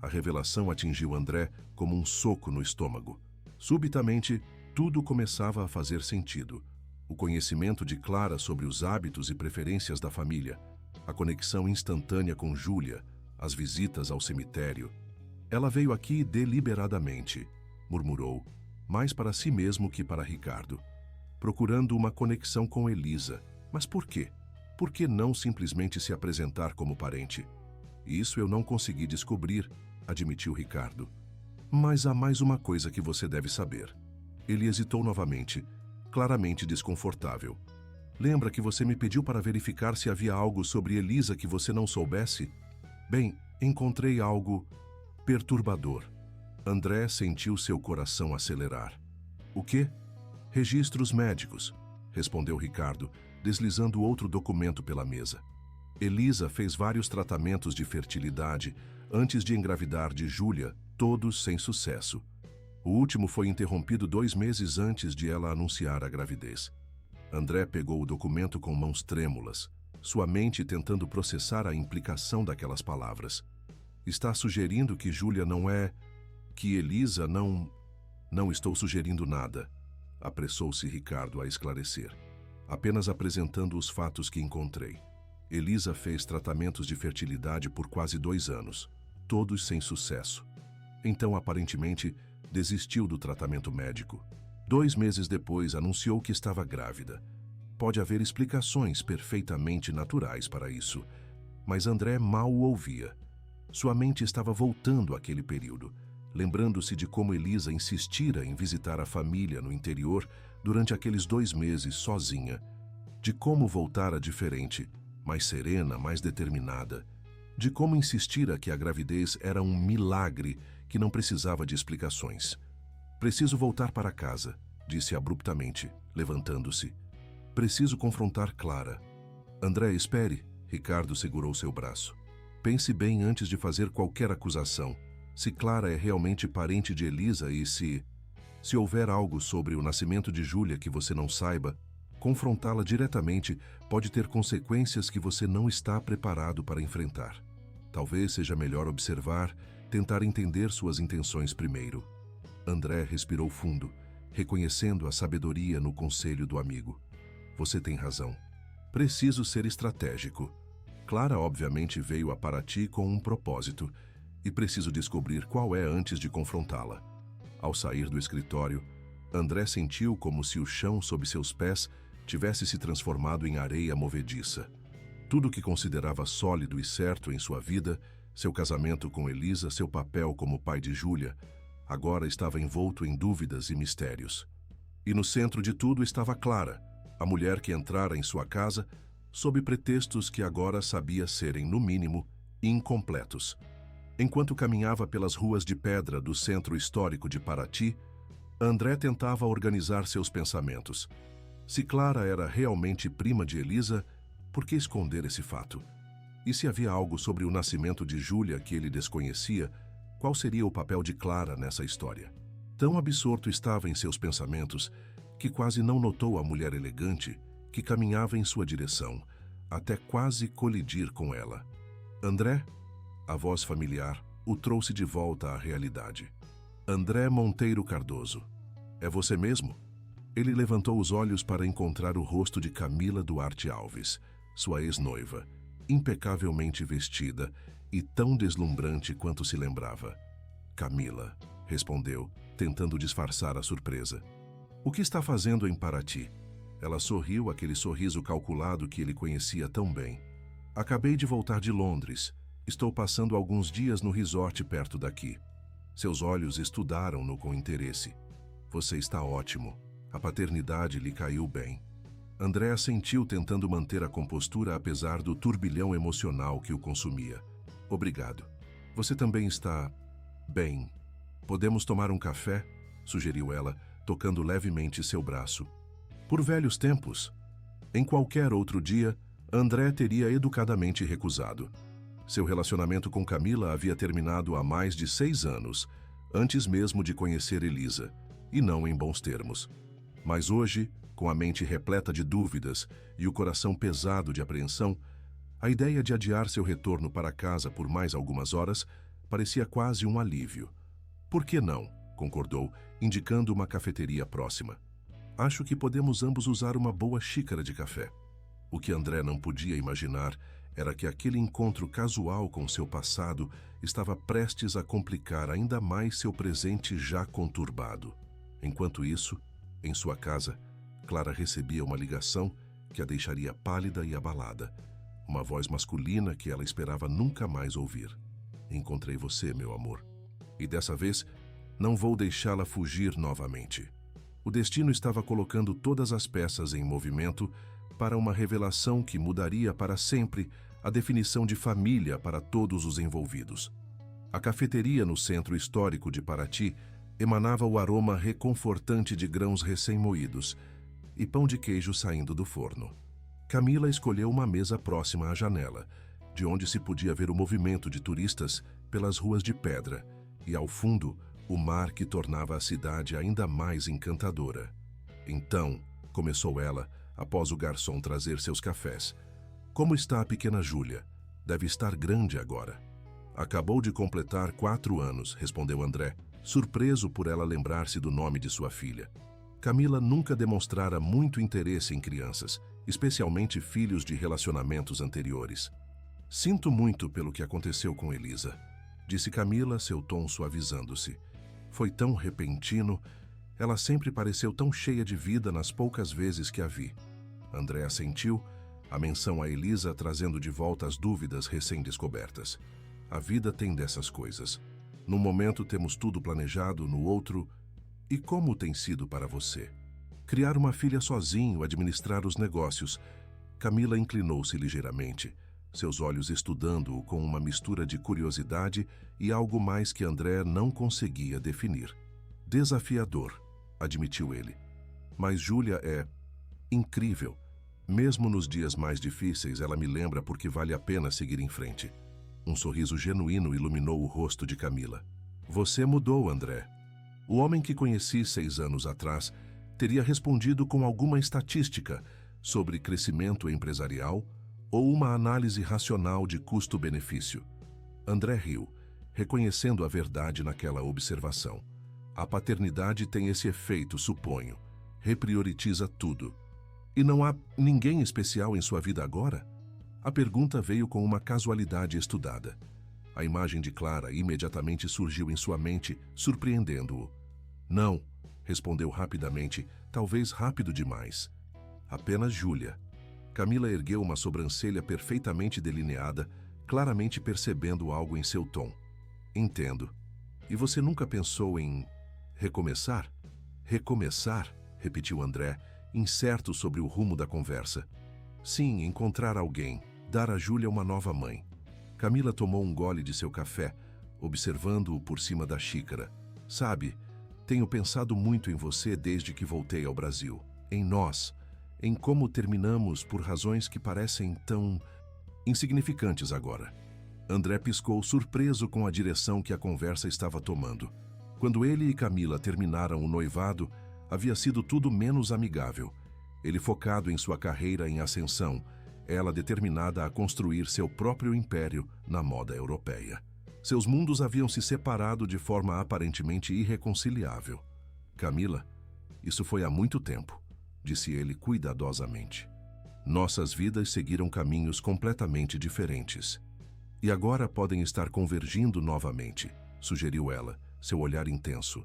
A revelação atingiu André como um soco no estômago. Subitamente, tudo começava a fazer sentido. O conhecimento de Clara sobre os hábitos e preferências da família, a conexão instantânea com Júlia, as visitas ao cemitério. Ela veio aqui deliberadamente, murmurou, mais para si mesmo que para Ricardo, procurando uma conexão com Elisa. Mas por quê? Por que não simplesmente se apresentar como parente? Isso eu não consegui descobrir, admitiu Ricardo. Mas há mais uma coisa que você deve saber. Ele hesitou novamente, claramente desconfortável. Lembra que você me pediu para verificar se havia algo sobre Elisa que você não soubesse? Bem, encontrei algo perturbador. André sentiu seu coração acelerar. O quê? Registros médicos, respondeu Ricardo, deslizando outro documento pela mesa. Elisa fez vários tratamentos de fertilidade antes de engravidar de Júlia, todos sem sucesso. O último foi interrompido 2 meses antes de ela anunciar a gravidez. André pegou o documento com mãos trêmulas, sua mente tentando processar a implicação daquelas palavras. Está sugerindo que Júlia não é... que Elisa não... Não estou sugerindo nada, apressou-se Ricardo a esclarecer, apenas apresentando os fatos que encontrei. Elisa fez tratamentos de fertilidade por quase 2 anos, todos sem sucesso. Então, aparentemente, desistiu do tratamento médico. 2 meses depois, anunciou que estava grávida. Pode haver explicações perfeitamente naturais para isso, mas André mal o ouvia. Sua mente estava voltando àquele período, lembrando-se de como Elisa insistira em visitar a família no interior durante aqueles 2 meses sozinha, de como voltara diferente, mais serena, mais determinada. de como insistira que a gravidez era um milagre que não precisava de explicações. Preciso voltar para casa, disse abruptamente, levantando-se. Preciso confrontar Clara. André, espere. Ricardo segurou seu braço. Pense bem antes de fazer qualquer acusação. Se Clara é realmente parente de Elisa e se houver algo sobre o nascimento de Júlia que você não saiba, confrontá-la diretamente pode ter consequências que você não está preparado para enfrentar. Talvez seja melhor observar, tentar entender suas intenções primeiro. André respirou fundo, reconhecendo a sabedoria no conselho do amigo. Você tem razão. Preciso ser estratégico. Clara obviamente veio a Paraty com um propósito, e preciso descobrir qual é antes de confrontá-la. Ao sair do escritório, André sentiu como se o chão sob seus pés tivesse se transformado em areia movediça. Tudo o que considerava sólido e certo em sua vida, seu casamento com Elisa, seu papel como pai de Júlia, agora estava envolto em dúvidas e mistérios. E no centro de tudo estava Clara, a mulher que entrara em sua casa sob pretextos que agora sabia serem, no mínimo, incompletos. Enquanto caminhava pelas ruas de pedra do centro histórico de Paraty, André tentava organizar seus pensamentos. Se Clara era realmente prima de Elisa, por que esconder esse fato? E se havia algo sobre o nascimento de Júlia que ele desconhecia, qual seria o papel de Clara nessa história? Tão absorto estava em seus pensamentos que quase não notou a mulher elegante que caminhava em sua direção, até quase colidir com ela. André? A voz familiar o trouxe de volta à realidade. André Monteiro Cardoso. É você mesmo? Ele levantou os olhos para encontrar o rosto de Camila Duarte Alves, sua ex-noiva, impecavelmente vestida e tão deslumbrante quanto se lembrava. Camila, respondeu, tentando disfarçar a surpresa. O que está fazendo em Paraty? Ela sorriu, aquele sorriso calculado que ele conhecia tão bem. Acabei de voltar de Londres. Estou passando alguns dias no resort perto daqui. Seus olhos estudaram-no com interesse. Você está ótimo. A paternidade lhe caiu bem. André assentiu, tentando manter a compostura apesar do turbilhão emocional que o consumia. Obrigado. Você também está bem. Podemos tomar um café? Sugeriu ela, tocando levemente seu braço. Por velhos tempos. Em qualquer outro dia, André teria educadamente recusado. Seu relacionamento com Camila havia terminado há mais de 6 anos, antes mesmo de conhecer Elisa, e não em bons termos. Mas hoje, com a mente repleta de dúvidas e o coração pesado de apreensão, a ideia de adiar seu retorno para casa por mais algumas horas parecia quase um alívio. Por que não? Concordou, indicando uma cafeteria próxima. Acho que podemos ambos usar uma boa xícara de café. O que André não podia imaginar era que aquele encontro casual com seu passado estava prestes a complicar ainda mais seu presente já conturbado. Enquanto isso, em sua casa, Clara recebia uma ligação que a deixaria pálida e abalada. Uma voz masculina que ela esperava nunca mais ouvir. Encontrei você, meu amor. E dessa vez, não vou deixá-la fugir novamente. O destino estava colocando todas as peças em movimento para uma revelação que mudaria para sempre a definição de família para todos os envolvidos. A cafeteria no centro histórico de Paraty emanava o aroma reconfortante de grãos recém-moídos e pão de queijo saindo do forno. Camila escolheu uma mesa próxima à janela, de onde se podia ver o movimento de turistas pelas ruas de pedra e, ao fundo, o mar que tornava a cidade ainda mais encantadora. Então, começou ela, após o garçom trazer seus cafés. Como está a pequena Júlia? Deve estar grande agora. Acabou de completar 4 anos, respondeu André, surpreso por ela lembrar-se do nome de sua filha. Camila nunca demonstrara muito interesse em crianças, especialmente filhos de relacionamentos anteriores. Sinto muito pelo que aconteceu com Elisa, disse Camila, seu tom suavizando-se. Foi tão repentino, ela sempre pareceu tão cheia de vida nas poucas vezes que a vi. André assentiu, a menção a Elisa trazendo de volta as dúvidas recém-descobertas. A vida tem dessas coisas. Num momento temos tudo planejado, no outro... E como tem sido para você? Criar uma filha sozinho, administrar os negócios. Camila inclinou-se ligeiramente, seus olhos estudando-o com uma mistura de curiosidade e algo mais que André não conseguia definir. Desafiador, admitiu ele. Mas Júlia é incrível. Mesmo nos dias mais difíceis, ela me lembra porque vale a pena seguir em frente. Um sorriso genuíno iluminou o rosto de Camila. Você mudou, André. O homem que conheci 6 anos atrás teria respondido com alguma estatística sobre crescimento empresarial ou uma análise racional de custo-benefício. André riu, reconhecendo a verdade naquela observação. A paternidade tem esse efeito, suponho. Reprioritiza tudo. E não há ninguém especial em sua vida agora? A pergunta veio com uma casualidade estudada. A imagem de Clara imediatamente surgiu em sua mente, surpreendendo-o. Não, respondeu rapidamente, talvez rápido demais. Apenas Júlia. Camila ergueu uma sobrancelha perfeitamente delineada, claramente percebendo algo em seu tom. Entendo. E você nunca pensou em recomeçar? Recomeçar? Repetiu André, incerto sobre o rumo da conversa. Sim, encontrar alguém, dar a Júlia uma nova mãe. Camila tomou um gole de seu café, observando-o por cima da xícara. Sabe, tenho pensado muito em você desde que voltei ao Brasil. Em nós, em como terminamos por razões que parecem tão insignificantes agora. André piscou surpreso com a direção que a conversa estava tomando. Quando ele e Camila terminaram o noivado, havia sido tudo menos amigável. Ele focado em sua carreira em ascensão, ela determinada a construir seu próprio império na moda europeia. Seus mundos haviam se separado de forma aparentemente irreconciliável. Camila, isso foi há muito tempo, disse ele cuidadosamente. Nossas vidas seguiram caminhos completamente diferentes. E agora podem estar convergindo novamente, sugeriu ela, seu olhar intenso.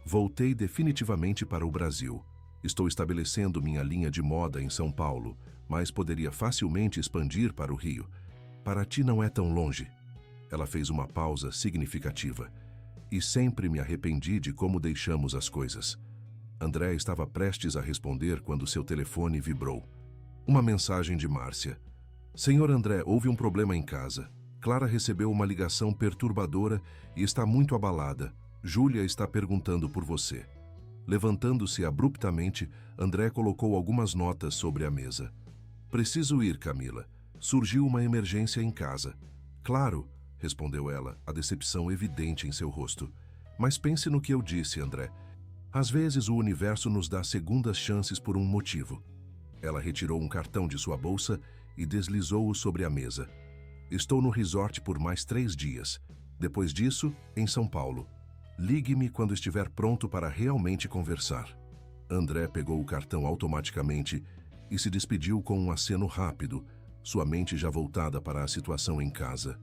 Voltei definitivamente para o Brasil. Estou estabelecendo minha linha de moda em São Paulo, mas poderia facilmente expandir para o Rio. Para ti não é tão longe. Ela fez uma pausa significativa. E sempre me arrependi de como deixamos as coisas. André estava prestes a responder quando seu telefone vibrou. Uma mensagem de Márcia. Senhor André, houve um problema em casa. Clara recebeu uma ligação perturbadora e está muito abalada. Júlia está perguntando por você. Levantando-se abruptamente, André colocou algumas notas sobre a mesa. Preciso ir, Camila. Surgiu uma emergência em casa. Claro, respondeu ela, a decepção evidente em seu rosto. Mas pense no que eu disse, André. Às vezes o universo nos dá segundas chances por um motivo. Ela retirou um cartão de sua bolsa e deslizou-o sobre a mesa. Estou no resort por mais 3 dias. Depois disso, em São Paulo. Ligue-me quando estiver pronto para realmente conversar. André pegou o cartão automaticamente e se despediu com um aceno rápido, sua mente já voltada para a situação em casa.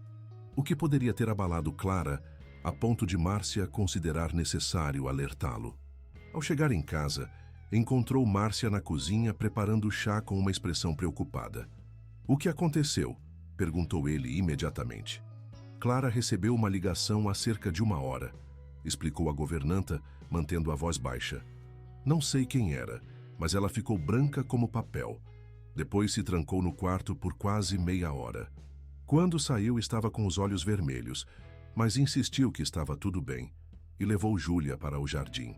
O que poderia ter abalado Clara, a ponto de Márcia considerar necessário alertá-lo. Ao chegar em casa, encontrou Márcia na cozinha preparando chá com uma expressão preocupada. O que aconteceu? Perguntou ele imediatamente. Clara recebeu uma ligação há cerca de 1 hora. Explicou a governanta, mantendo a voz baixa. Não sei quem era, mas ela ficou branca como papel. Depois se trancou no quarto por quase meia hora. Quando saiu, estava com os olhos vermelhos, mas insistiu que estava tudo bem e levou Júlia para o jardim.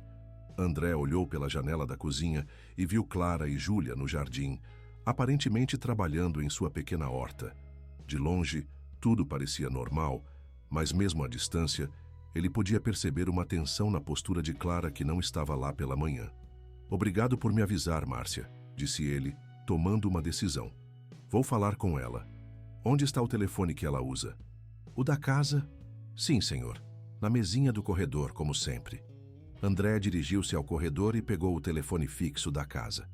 André olhou pela janela da cozinha e viu Clara e Júlia no jardim, aparentemente trabalhando em sua pequena horta. De longe, tudo parecia normal, mas mesmo à distância, ele podia perceber uma tensão na postura de Clara que não estava lá pela manhã. Obrigado por me avisar, Márcia, disse ele, tomando uma decisão. Vou falar com ela. Onde está o telefone que ela usa? O da casa? Sim, senhor. Na mesinha do corredor, como sempre. André dirigiu-se ao corredor e pegou o telefone fixo da casa.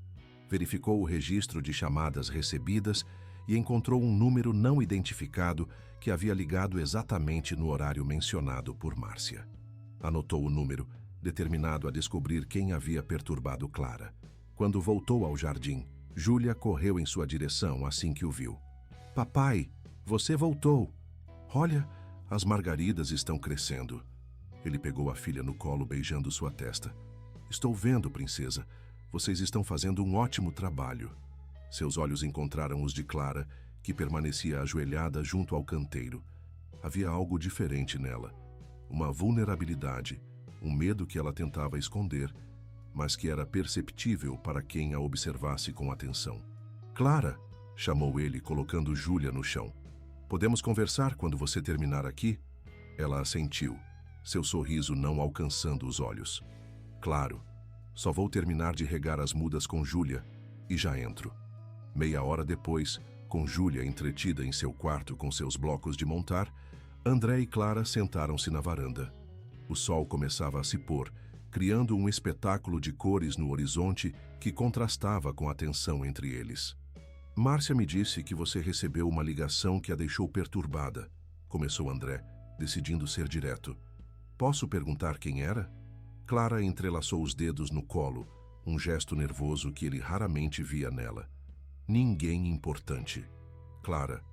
Verificou o registro de chamadas recebidas e encontrou um número não identificado que havia ligado exatamente no horário mencionado por Márcia. Anotou o número, determinado a descobrir quem havia perturbado Clara. Quando voltou ao jardim, Júlia correu em sua direção assim que o viu. Papai, você voltou. Olha, as margaridas estão crescendo. Ele pegou a filha no colo, beijando sua testa. Estou vendo, princesa. Vocês estão fazendo um ótimo trabalho. Seus olhos encontraram os de Clara, que permanecia ajoelhada junto ao canteiro. Havia algo diferente nela, uma vulnerabilidade, um medo que ela tentava esconder, mas que era perceptível para quem a observasse com atenção. "Clara", chamou ele, colocando Júlia no chão. "Podemos conversar quando você terminar aqui?" Ela assentiu, seu sorriso não alcançando os olhos. "Claro, só vou terminar de regar as mudas com Júlia e já entro." Meia hora depois, com Júlia entretida em seu quarto com seus blocos de montar, André e Clara sentaram-se na varanda. O sol começava a se pôr, criando um espetáculo de cores no horizonte que contrastava com a tensão entre eles. "Márcia me disse que você recebeu uma ligação que a deixou perturbada", começou André, decidindo ser direto. "Posso perguntar quem era?" Clara entrelaçou os dedos no colo, um gesto nervoso que ele raramente via nela. "Ninguém importante." "Clara."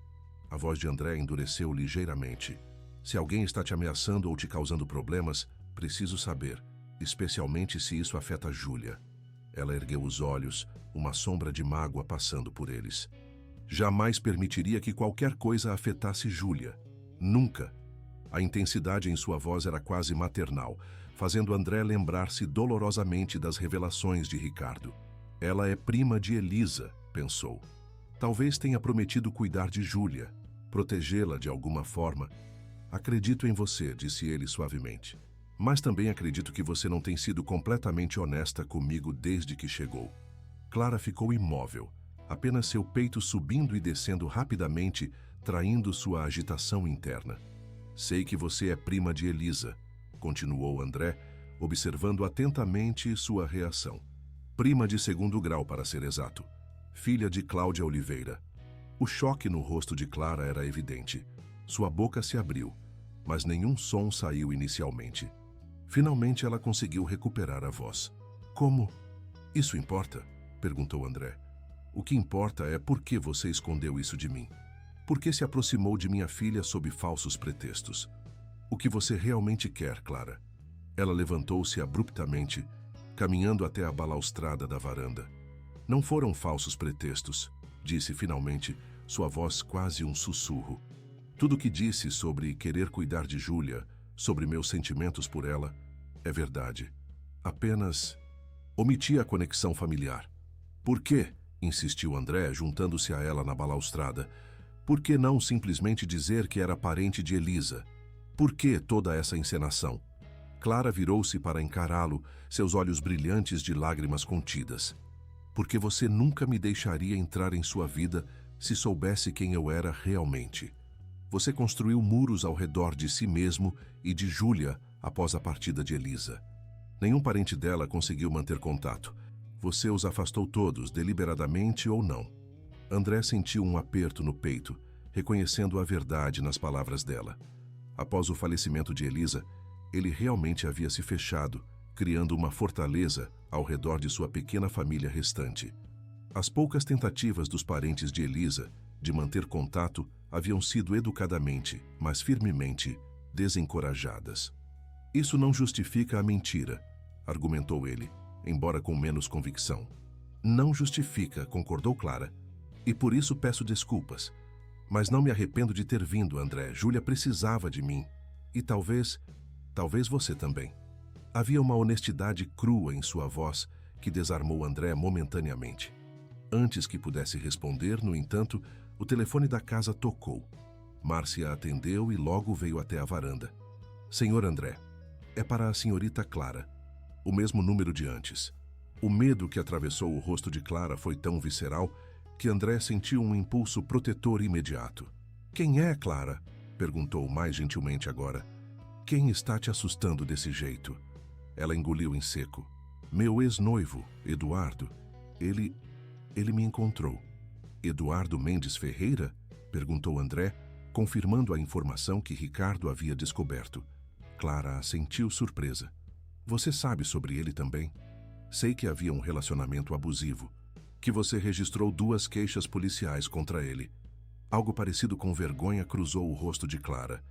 A voz de André endureceu ligeiramente. "Se alguém está te ameaçando ou te causando problemas, preciso saber, especialmente se isso afeta Júlia." Ela ergueu os olhos, uma sombra de mágoa passando por eles. "Jamais permitiria que qualquer coisa afetasse Júlia. Nunca." A intensidade em sua voz era quase maternal, fazendo André lembrar-se dolorosamente das revelações de Ricardo. "Ela é prima de Elisa", pensou. "Talvez tenha prometido cuidar de Júlia, protegê-la de alguma forma." "Acredito em você", disse ele suavemente. "Mas também acredito que você não tem sido completamente honesta comigo desde que chegou." Clara ficou imóvel, apenas seu peito subindo e descendo rapidamente, traindo sua agitação interna. "Sei que você é prima de Elisa", continuou André, observando atentamente sua reação. "Prima de segundo grau, para ser exato. Filha de Cláudia Oliveira." O choque no rosto de Clara era evidente. Sua boca se abriu, mas nenhum som saiu inicialmente. Finalmente ela conseguiu recuperar a voz. "Como? Isso importa?" perguntou André. "O que importa é por que você escondeu isso de mim. Por que se aproximou de minha filha sob falsos pretextos? O que você realmente quer, Clara?" Ela levantou-se abruptamente, caminhando até a balaustrada da varanda. "Não foram falsos pretextos", disse finalmente, sua voz quase um sussurro. "Tudo o que disse sobre querer cuidar de Júlia, sobre meus sentimentos por ela, é verdade. Apenas omiti a conexão familiar." "Por quê?" insistiu André, juntando-se a ela na balaustrada. "Por que não simplesmente dizer que era parente de Elisa? Por que toda essa encenação?" Clara virou-se para encará-lo, seus olhos brilhantes de lágrimas contidas. "Porque você nunca me deixaria entrar em sua vida se soubesse quem eu era realmente. Você construiu muros ao redor de si mesmo e de Júlia após a partida de Elisa. Nenhum parente dela conseguiu manter contato. Você os afastou todos, deliberadamente ou não." André sentiu um aperto no peito, reconhecendo a verdade nas palavras dela. Após o falecimento de Elisa, ele realmente havia se fechado, criando uma fortaleza ao redor de sua pequena família restante. As poucas tentativas dos parentes de Elisa de manter contato haviam sido educadamente, mas firmemente, desencorajadas. "Isso não justifica a mentira", argumentou ele, embora com menos convicção. "Não justifica", concordou Clara. "E por isso peço desculpas. Mas não me arrependo de ter vindo, André. Júlia precisava de mim. E talvez você também." Havia uma honestidade crua em sua voz que desarmou André momentaneamente. Antes que pudesse responder, no entanto, o telefone da casa tocou. Márcia atendeu e logo veio até a varanda. "Senhor André, é para a senhorita Clara." O mesmo número de antes. O medo que atravessou o rosto de Clara foi tão visceral que André sentiu um impulso protetor imediato. "Quem é, Clara?" perguntou mais gentilmente agora. "Quem está te assustando desse jeito?" Ela engoliu em seco. "Meu ex-noivo, Eduardo. Ele me encontrou." "Eduardo Mendes Ferreira?" perguntou André, confirmando a informação que Ricardo havia descoberto. Clara assentiu surpresa. "Você sabe sobre ele também? Sei que havia um relacionamento abusivo, que você registrou 2 queixas policiais contra ele." Algo parecido com vergonha cruzou o rosto de Clara.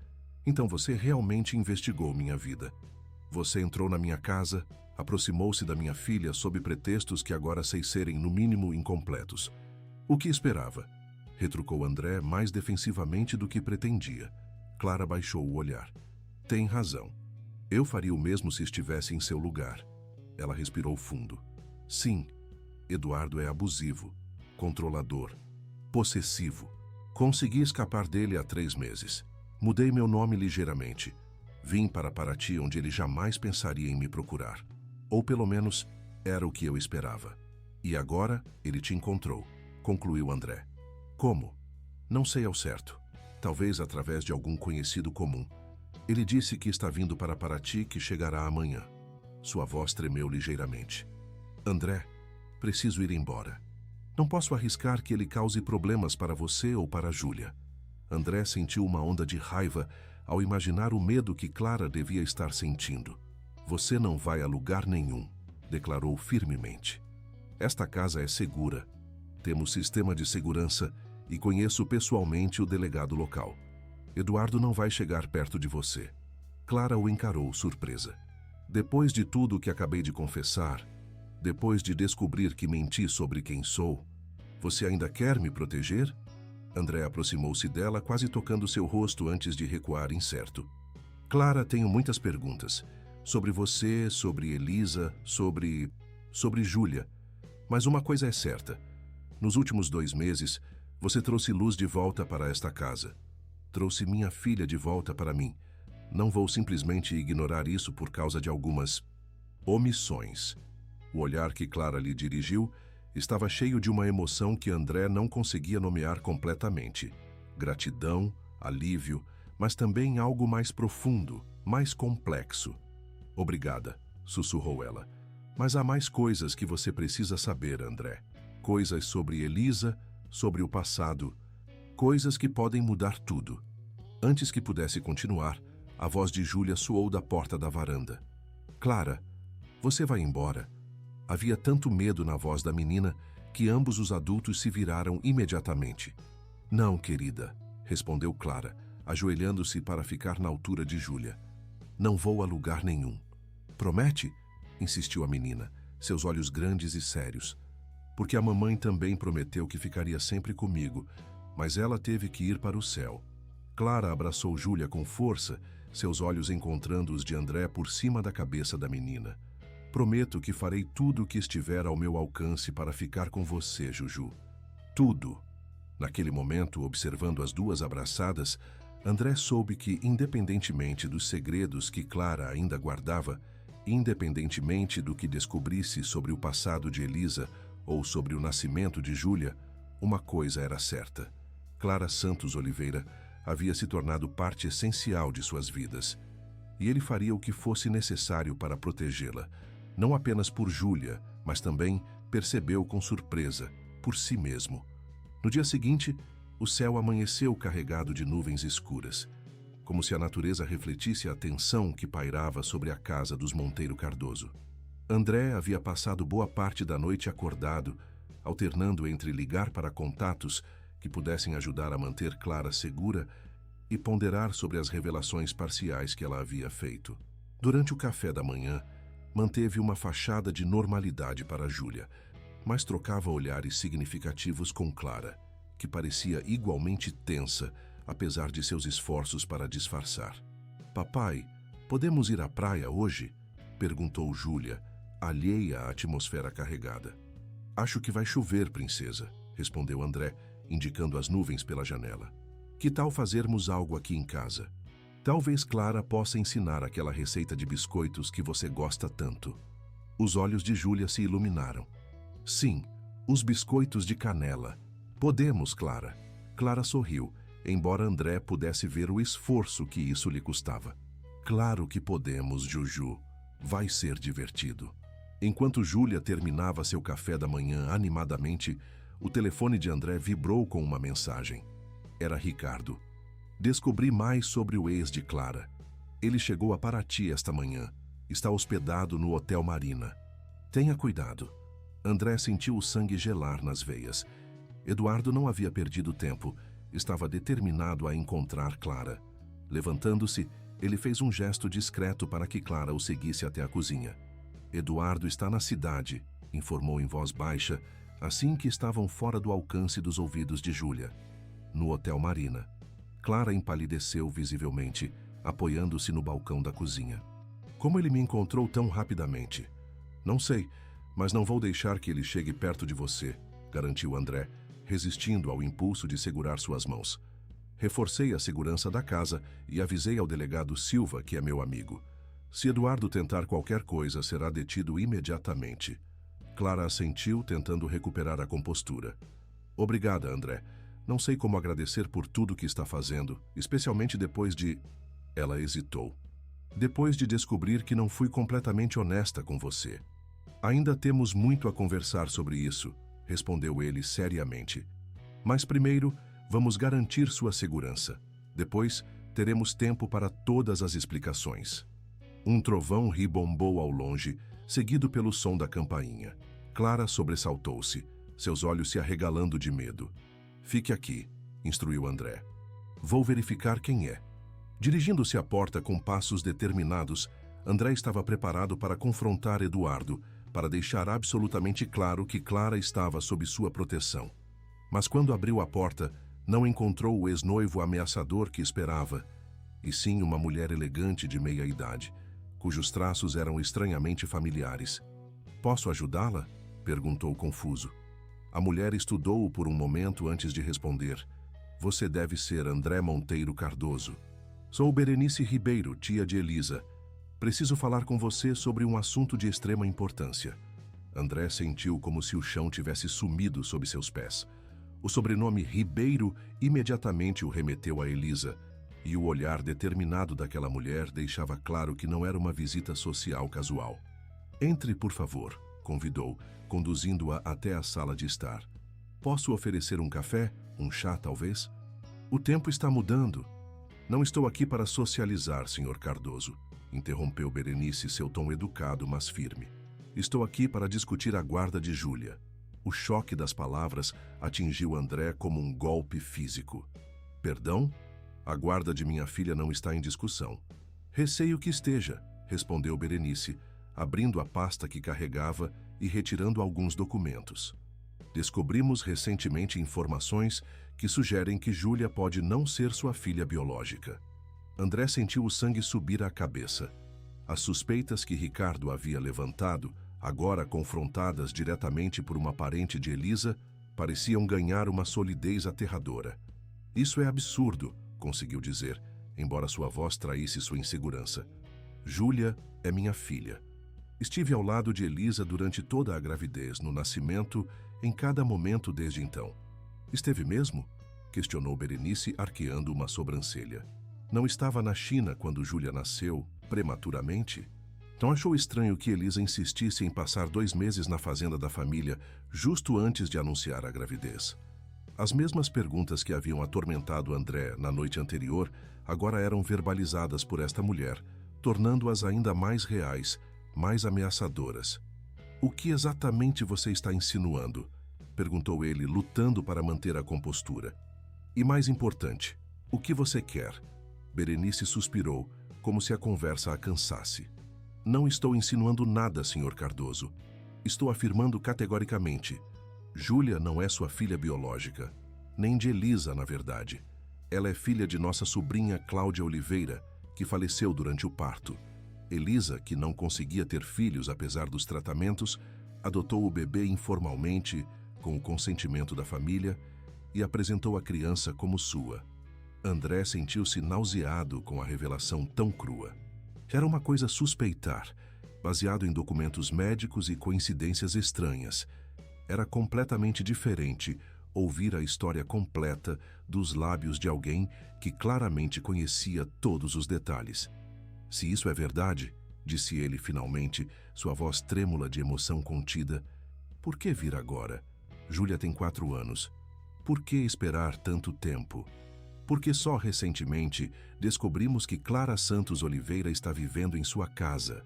"Então você realmente investigou minha vida. Você entrou na minha casa, aproximou-se da minha filha sob pretextos que agora sei serem, no mínimo, incompletos. O que esperava? retrucou André mais defensivamente do que pretendia. Clara baixou o olhar. Tem razão. Eu faria o mesmo se estivesse em seu lugar. Ela respirou fundo. Sim, Eduardo é abusivo, controlador, possessivo. Consegui escapar dele há 3 meses. Mudei meu nome ligeiramente. Vim para Paraty, onde ele jamais pensaria em me procurar. Ou pelo menos, era o que eu esperava. E agora, ele te encontrou, concluiu André. Como? Não sei ao certo. Talvez através de algum conhecido comum. Ele disse que está vindo para Paraty, que chegará amanhã. Sua voz tremeu ligeiramente. André, preciso ir embora. Não posso arriscar que ele cause problemas para você ou para Júlia. André sentiu uma onda de raiva ao imaginar o medo que Clara devia estar sentindo. Você não vai a lugar nenhum, declarou firmemente. Esta casa é segura. Temos sistema de segurança e conheço pessoalmente o delegado local. Eduardo não vai chegar perto de você. Clara o encarou surpresa. Depois de tudo o que acabei de confessar, depois de descobrir que menti sobre quem sou, você ainda quer me proteger? André aproximou-se dela, quase tocando seu rosto antes de recuar incerto. Clara, tenho muitas perguntas. Sobre você, sobre Elisa, sobre Júlia. Mas uma coisa é certa. Nos últimos 2 meses, você trouxe luz de volta para esta casa. Trouxe minha filha de volta para mim. Não vou simplesmente ignorar isso por causa de algumas omissões. O olhar que Clara lhe dirigiu estava cheio de uma emoção que André não conseguia nomear completamente. Gratidão, alívio, mas também algo mais profundo, mais complexo. Obrigada, sussurrou ela. Mas há mais coisas que você precisa saber, André. Coisas sobre Elisa, sobre o passado. Coisas que podem mudar tudo. Antes que pudesse continuar, a voz de Júlia soou da porta da varanda. Clara, você vai embora. Havia tanto medo na voz da menina que ambos os adultos se viraram imediatamente. Não, querida, respondeu Clara, ajoelhando-se para ficar na altura de Júlia. Não vou a lugar nenhum. Promete? Insistiu a menina, seus olhos grandes e sérios. Porque a mamãe também prometeu que ficaria sempre comigo, mas ela teve que ir para o céu. Clara abraçou Júlia com força, seus olhos encontrando os de André por cima da cabeça da menina. Prometo que farei tudo o que estiver ao meu alcance para ficar com você, Juju. Tudo. Naquele momento, observando as duas abraçadas, André soube que, independentemente dos segredos que Clara ainda guardava, independentemente do que descobrisse sobre o passado de Elisa ou sobre o nascimento de Júlia, uma coisa era certa. Clara Santos Oliveira havia se tornado parte essencial de suas vidas. E ele faria o que fosse necessário para protegê-la, não apenas por Júlia, mas também, percebeu com surpresa, por si mesmo. No dia seguinte, o céu amanheceu carregado de nuvens escuras, como se a natureza refletisse a tensão que pairava sobre a casa dos Monteiro Cardoso. André havia passado boa parte da noite acordado, alternando entre ligar para contatos que pudessem ajudar a manter Clara segura e ponderar sobre as revelações parciais que ela havia feito. Durante o café da manhã, manteve uma fachada de normalidade para Júlia, mas trocava olhares significativos com Clara, que parecia igualmente tensa, apesar de seus esforços para disfarçar. Papai, podemos ir à praia hoje? Perguntou Júlia, alheia à atmosfera carregada. Acho que vai chover, princesa, respondeu André, indicando as nuvens pela janela. Que tal fazermos algo aqui em casa? Talvez Clara possa ensinar aquela receita de biscoitos que você gosta tanto. Os olhos de Júlia se iluminaram. Sim, os biscoitos de canela. Podemos, Clara. Clara sorriu, embora André pudesse ver o esforço que isso lhe custava. Claro que podemos, Juju. Vai ser divertido. Enquanto Júlia terminava seu café da manhã animadamente, o telefone de André vibrou com uma mensagem. Era Ricardo. Descobri mais sobre o ex de Clara. Ele chegou a Paraty esta manhã. Está hospedado no Hotel Marina. Tenha cuidado. André sentiu o sangue gelar nas veias. Eduardo não havia perdido tempo. Estava determinado a encontrar Clara. Levantando-se, ele fez um gesto discreto para que Clara o seguisse até a cozinha. Eduardo está na cidade, informou em voz baixa, assim que estavam fora do alcance dos ouvidos de Júlia. no Hotel Marina. Clara empalideceu visivelmente, apoiando-se no balcão da cozinha. Como ele me encontrou tão rapidamente? Não sei, mas não vou deixar que ele chegue perto de você, garantiu André, resistindo ao impulso de segurar suas mãos. Reforcei a segurança da casa e avisei ao delegado Silva, que é meu amigo. Se Eduardo tentar qualquer coisa, será detido imediatamente. Clara assentiu, tentando recuperar a compostura. Obrigada, André. Não sei como agradecer por tudo que está fazendo, especialmente depois de... Ela hesitou. Depois de descobrir que não fui completamente honesta com você. Ainda temos muito a conversar sobre isso, respondeu ele seriamente. Mas primeiro, vamos garantir sua segurança. Depois, teremos tempo para todas as explicações. Um trovão ribombou ao longe, seguido pelo som da campainha. Clara sobressaltou-se, seus olhos se arregalando de medo. Fique aqui, instruiu André. Vou verificar quem é. Dirigindo-se à porta com passos determinados, André estava preparado para confrontar Eduardo, para deixar absolutamente claro que Clara estava sob sua proteção. Mas quando abriu a porta, não encontrou o ex-noivo ameaçador que esperava, e sim uma mulher elegante de meia-idade, cujos traços eram estranhamente familiares. Posso ajudá-la? Perguntou confuso. A mulher estudou-o por um momento antes de responder. Você deve ser André Monteiro Cardoso. Sou Berenice Ribeiro, tia de Elisa. Preciso falar com você sobre um assunto de extrema importância. André sentiu como se o chão tivesse sumido sob seus pés. O sobrenome Ribeiro imediatamente o remeteu a Elisa, e o olhar determinado daquela mulher deixava claro que não era uma visita social casual. Entre, por favor, convidou, conduzindo-a até a sala de estar. Posso oferecer um café? Um chá, talvez? O tempo está mudando. Não estou aqui para socializar, Sr. Cardoso, interrompeu Berenice, seu tom educado, mas firme. Estou aqui para discutir a guarda de Júlia. O choque das palavras atingiu André como um golpe físico. Perdão? A guarda de minha filha não está em discussão. Receio que esteja, respondeu Berenice, abrindo a pasta que carregava e retirando alguns documentos. Descobrimos recentemente informações que sugerem que Júlia pode não ser sua filha biológica. André sentiu o sangue subir à cabeça. As suspeitas que Ricardo havia levantado, agora confrontadas diretamente por uma parente de Elisa, pareciam ganhar uma solidez aterradora. Isso é absurdo, conseguiu dizer, embora sua voz traísse sua insegurança. Júlia é minha filha. Estive ao lado de Elisa durante toda a gravidez, no nascimento, em cada momento desde então. Esteve mesmo? Questionou Berenice, arqueando uma sobrancelha. Não estava na China quando Júlia nasceu, prematuramente? Não achou estranho que Elisa insistisse em passar 2 meses na fazenda da família, justo antes de anunciar a gravidez? As mesmas perguntas que haviam atormentado André na noite anterior, agora eram verbalizadas por esta mulher, tornando-as ainda mais reais, mais ameaçadoras. O que exatamente você está insinuando? Perguntou ele, lutando para manter a compostura. E mais importante, o que você quer? Berenice suspirou, como se a conversa a cansasse. Não estou insinuando nada, Sr. Cardoso. Estou afirmando categoricamente. Júlia não é sua filha biológica, nem de Elisa, na verdade. Ela é filha de nossa sobrinha Cláudia Oliveira, que faleceu durante o parto. Elisa, que não conseguia ter filhos apesar dos tratamentos, adotou o bebê informalmente, com o consentimento da família, e apresentou a criança como sua. André sentiu-se nauseado com a revelação tão crua. Era uma coisa suspeitar, baseado em documentos médicos e coincidências estranhas. Era completamente diferente ouvir a história completa dos lábios de alguém que claramente conhecia todos os detalhes. Se isso é verdade, disse ele finalmente, sua voz trêmula de emoção contida, por que vir agora? Júlia tem 4 anos. Por que esperar tanto tempo? Porque só recentemente descobrimos que Clara Santos Oliveira está vivendo em sua casa,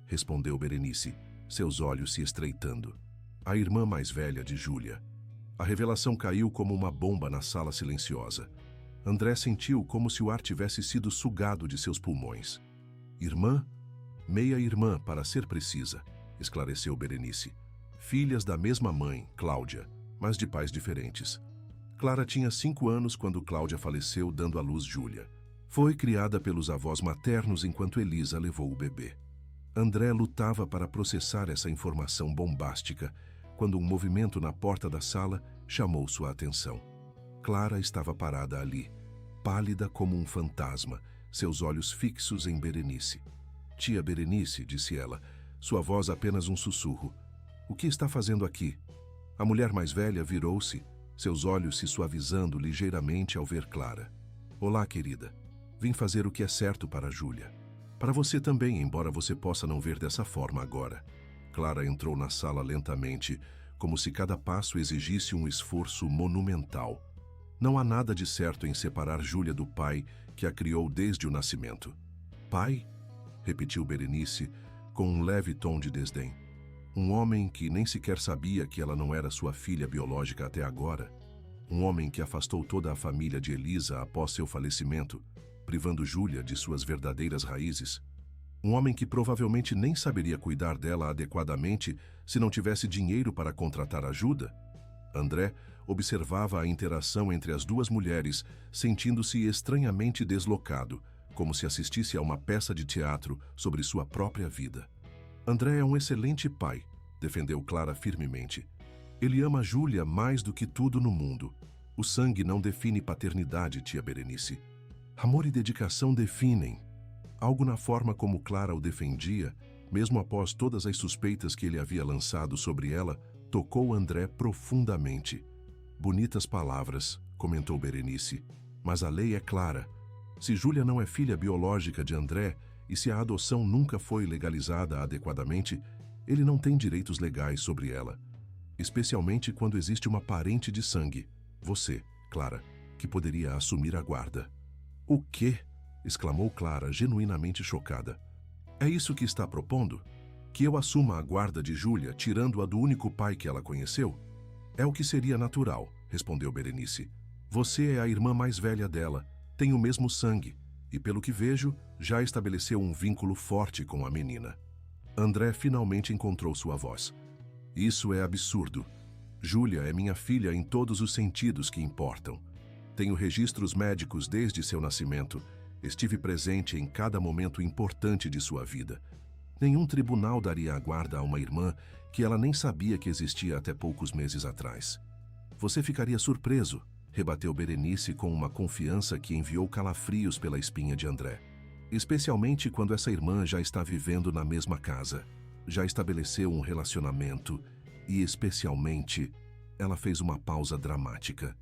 respondeu Berenice, seus olhos se estreitando. A irmã mais velha de Júlia. A revelação caiu como uma bomba na sala silenciosa. André sentiu como se o ar tivesse sido sugado de seus pulmões. Irmã? Meia-irmã, para ser precisa, esclareceu Berenice. Filhas da mesma mãe, Cláudia, mas de pais diferentes. Clara tinha 5 anos quando Cláudia faleceu, dando à luz Júlia. Foi criada pelos avós maternos enquanto Elisa levou o bebê. André lutava para processar essa informação bombástica quando um movimento na porta da sala chamou sua atenção. Clara estava parada ali, pálida como um fantasma, seus olhos fixos em Berenice. "Tia Berenice", disse ela, sua voz apenas um sussurro. "O que está fazendo aqui?" A mulher mais velha virou-se, seus olhos se suavizando ligeiramente ao ver Clara. "Olá, querida. Vim fazer o que é certo para Júlia. Para você também, embora você possa não ver dessa forma agora." Clara entrou na sala lentamente, como se cada passo exigisse um esforço monumental. Não há nada de certo em separar Júlia do pai que a criou desde o nascimento. "Pai?", repetiu Berenice, com um leve tom de desdém. Um homem que nem sequer sabia que ela não era sua filha biológica até agora. Um homem que afastou toda a família de Elisa após seu falecimento, privando Júlia de suas verdadeiras raízes. Um homem que provavelmente nem saberia cuidar dela adequadamente se não tivesse dinheiro para contratar ajuda. André observava a interação entre as duas mulheres, sentindo-se estranhamente deslocado, como se assistisse a uma peça de teatro sobre sua própria vida. "André é um excelente pai", defendeu Clara firmemente. "Ele ama Júlia mais do que tudo no mundo. O sangue não define paternidade, tia Berenice. Amor e dedicação definem." Algo na forma como Clara o defendia, mesmo após todas as suspeitas que ele havia lançado sobre ela, tocou André profundamente. "Bonitas palavras", comentou Berenice, "mas a lei é clara. Se Júlia não é filha biológica de André e se a adoção nunca foi legalizada adequadamente, ele não tem direitos legais sobre ela. Especialmente quando existe uma parente de sangue, você, Clara, que poderia assumir a guarda." "O quê?", exclamou Clara, genuinamente chocada. "É isso que está propondo? Que eu assuma a guarda de Júlia, tirando-a do único pai que ela conheceu?" "É o que seria natural", respondeu Berenice. "Você é a irmã mais velha dela, tem o mesmo sangue, e pelo que vejo, já estabeleceu um vínculo forte com a menina." André finalmente encontrou sua voz. "Isso é absurdo. Júlia é minha filha em todos os sentidos que importam. Tenho registros médicos desde seu nascimento. Estive presente em cada momento importante de sua vida. Nenhum tribunal daria a guarda a uma irmã que ela nem sabia que existia até poucos meses atrás." "Você ficaria surpreso", rebateu Berenice com uma confiança que enviou calafrios pela espinha de André. "Especialmente quando essa irmã já está vivendo na mesma casa, já estabeleceu um relacionamento e, especialmente," ela fez uma pausa dramática,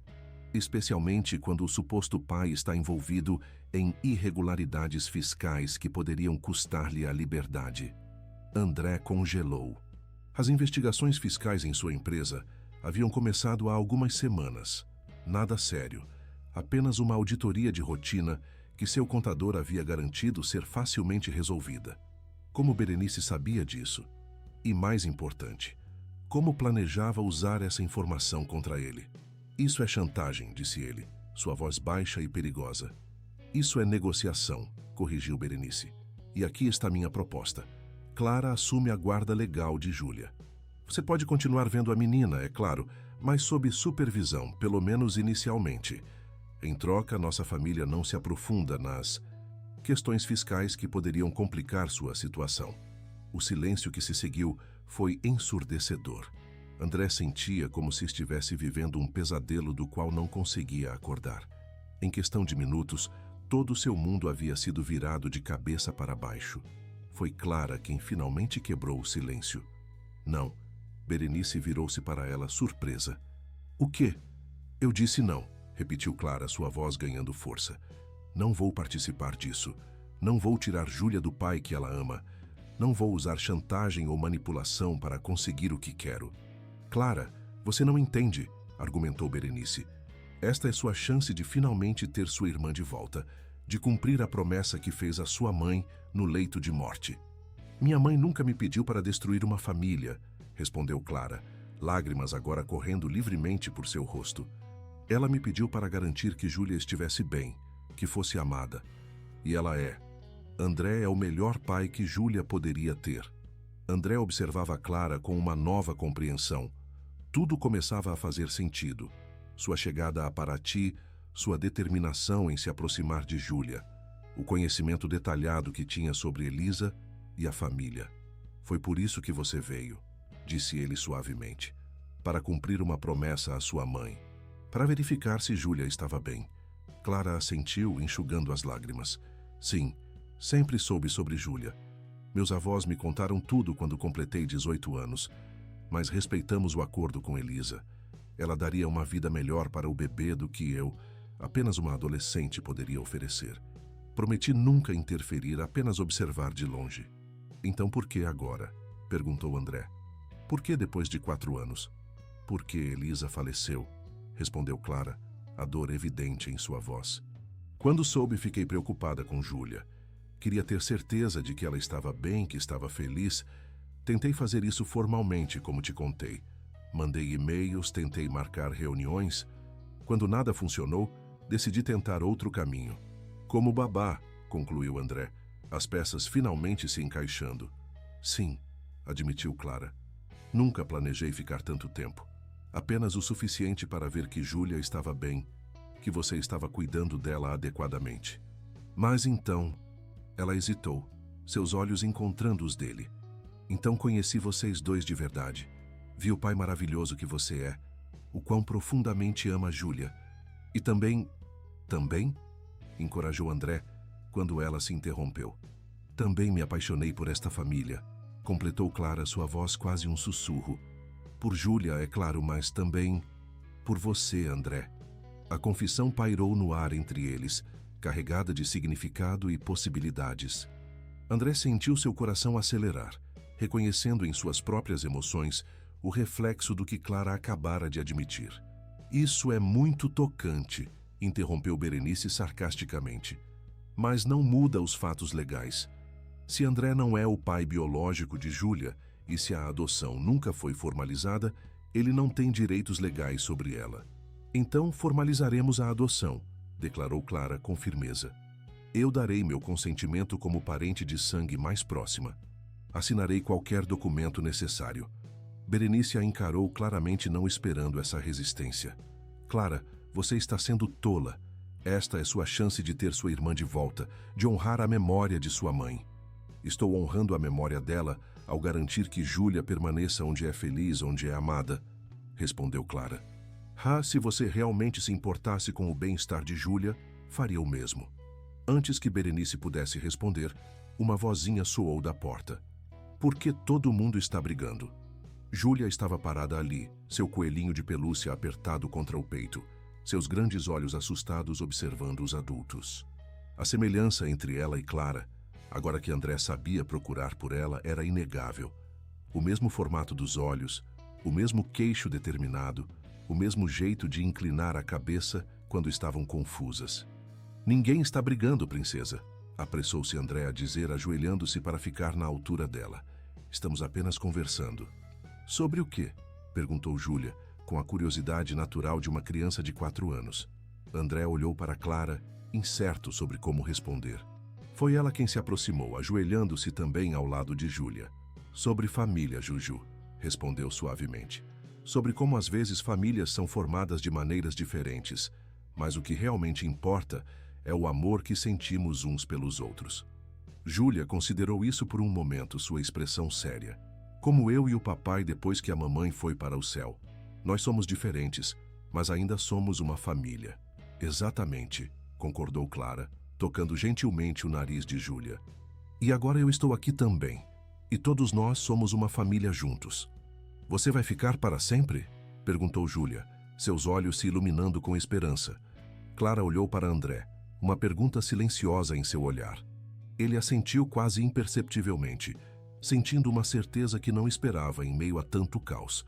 "especialmente quando o suposto pai está envolvido em irregularidades fiscais que poderiam custar-lhe a liberdade." André congelou. As investigações fiscais em sua empresa haviam começado há algumas semanas. Nada sério, apenas uma auditoria de rotina que seu contador havia garantido ser facilmente resolvida. Como Berenice sabia disso? E mais importante, como planejava usar essa informação contra ele? "Isso é chantagem", disse ele, sua voz baixa e perigosa. "Isso é negociação", corrigiu Berenice. "E aqui está minha proposta. Clara assume a guarda legal de Júlia. Você pode continuar vendo a menina, é claro, mas sob supervisão, pelo menos inicialmente. Em troca, nossa família não se aprofunda nas questões fiscais que poderiam complicar sua situação." O silêncio que se seguiu foi ensurdecedor. André sentia como se estivesse vivendo um pesadelo do qual não conseguia acordar. Em questão de minutos, todo o seu mundo havia sido virado de cabeça para baixo. Foi Clara quem finalmente quebrou o silêncio. "Não." Berenice virou-se para ela, surpresa. "O quê?" "Eu disse não", repetiu Clara, sua voz ganhando força. "Não vou participar disso. Não vou tirar Júlia do pai que ela ama. Não vou usar chantagem ou manipulação para conseguir o que quero." "Clara, você não entende", argumentou Berenice. "Esta é sua chance de finalmente ter sua irmã de volta, de cumprir a promessa que fez a sua mãe no leito de morte." "Minha mãe nunca me pediu para destruir uma família", respondeu Clara, lágrimas agora correndo livremente por seu rosto. "Ela me pediu para garantir que Júlia estivesse bem, que fosse amada. E ela é. André é o melhor pai que Júlia poderia ter." André observava Clara com uma nova compreensão. Tudo começava a fazer sentido. sua chegada a Paraty, sua determinação em se aproximar de Júlia, o conhecimento detalhado que tinha sobre Elisa e a família. Foi por isso que você veio, disse ele suavemente, para cumprir uma promessa à sua mãe, para verificar se Júlia estava bem. Clara assentiu, enxugando as lágrimas. Sim, sempre soube sobre Júlia. Meus avós me contaram tudo quando completei 18 anos, mas respeitamos o acordo com Elisa. Ela daria uma vida melhor para o bebê do que eu, apenas uma adolescente, poderia oferecer. Prometi nunca interferir, apenas observar de longe. Então por que agora? Perguntou André. Por que depois de 4 anos? Porque Elisa faleceu, respondeu Clara, a dor evidente em sua voz. Quando soube, fiquei preocupada com Júlia. Queria ter certeza de que ela estava bem, que estava feliz. Tentei fazer isso formalmente, como te contei. Mandei e-mails, tentei marcar reuniões. Quando nada funcionou, decidi tentar outro caminho. Como babá, concluiu André, as peças finalmente se encaixando. Sim, admitiu Clara. Nunca planejei ficar tanto tempo. Apenas o suficiente para ver que Júlia estava bem, que você estava cuidando dela adequadamente. Mas então, ela hesitou, seus olhos encontrando os dele. Então conheci vocês dois de verdade. Vi o pai maravilhoso que você é, o quão profundamente ama Júlia. E também, encorajou André, quando ela se interrompeu. Também me apaixonei por esta família, completou Clara, sua voz quase um sussurro. Por Júlia, é claro, mas também por você, André. A confissão pairou no ar entre eles, carregada de significado e possibilidades. André sentiu seu coração acelerar, reconhecendo em suas próprias emoções o reflexo do que Clara acabara de admitir. Isso é muito tocante, interrompeu Berenice sarcasticamente. Mas não muda os fatos legais. Se André não é o pai biológico de Júlia e se a adoção nunca foi formalizada, ele não tem direitos legais sobre ela. Então formalizaremos a adoção, declarou Clara com firmeza. Eu darei meu consentimento como parente de sangue mais próxima. Assinarei qualquer documento necessário. Berenice a encarou claramente, não esperando essa resistência. Clara, você está sendo tola. Esta é sua chance de ter sua irmã de volta, de honrar a memória de sua mãe. Estou honrando a memória dela ao garantir que Júlia permaneça onde é feliz, onde é amada, respondeu Clara. Se você realmente se importasse com o bem-estar de Júlia, faria o mesmo. Antes que Berenice pudesse responder, uma vozinha soou da porta. Por que todo mundo está brigando? Júlia estava parada ali, seu coelhinho de pelúcia apertado contra o peito, seus grandes olhos assustados observando os adultos. A semelhança entre ela e Clara, agora que André sabia procurar por ela, era inegável. O mesmo formato dos olhos, o mesmo queixo determinado, o mesmo jeito de inclinar a cabeça quando estavam confusas. Ninguém está brigando, princesa, apressou-se André a dizer, ajoelhando-se para ficar na altura dela. Estamos apenas conversando. Sobre o quê? Perguntou Júlia, com a curiosidade natural de uma criança de 4 anos. André olhou para Clara, incerto sobre como responder. Foi ela quem se aproximou, ajoelhando-se também ao lado de Júlia. Sobre família, Juju, respondeu suavemente. Sobre como às vezes famílias são formadas de maneiras diferentes, mas o que realmente importa é o amor que sentimos uns pelos outros. Júlia considerou isso por um momento, sua expressão séria. Como eu e o papai depois que a mamãe foi para o céu. Nós somos diferentes, mas ainda somos uma família. Exatamente, concordou Clara, tocando gentilmente o nariz de Júlia. E agora eu estou aqui também. E todos nós somos uma família juntos. Você vai ficar para sempre? Perguntou Júlia, seus olhos se iluminando com esperança. Clara olhou para André, uma pergunta silenciosa em seu olhar. Ele assentiu quase imperceptivelmente, sentindo uma certeza que não esperava em meio a tanto caos.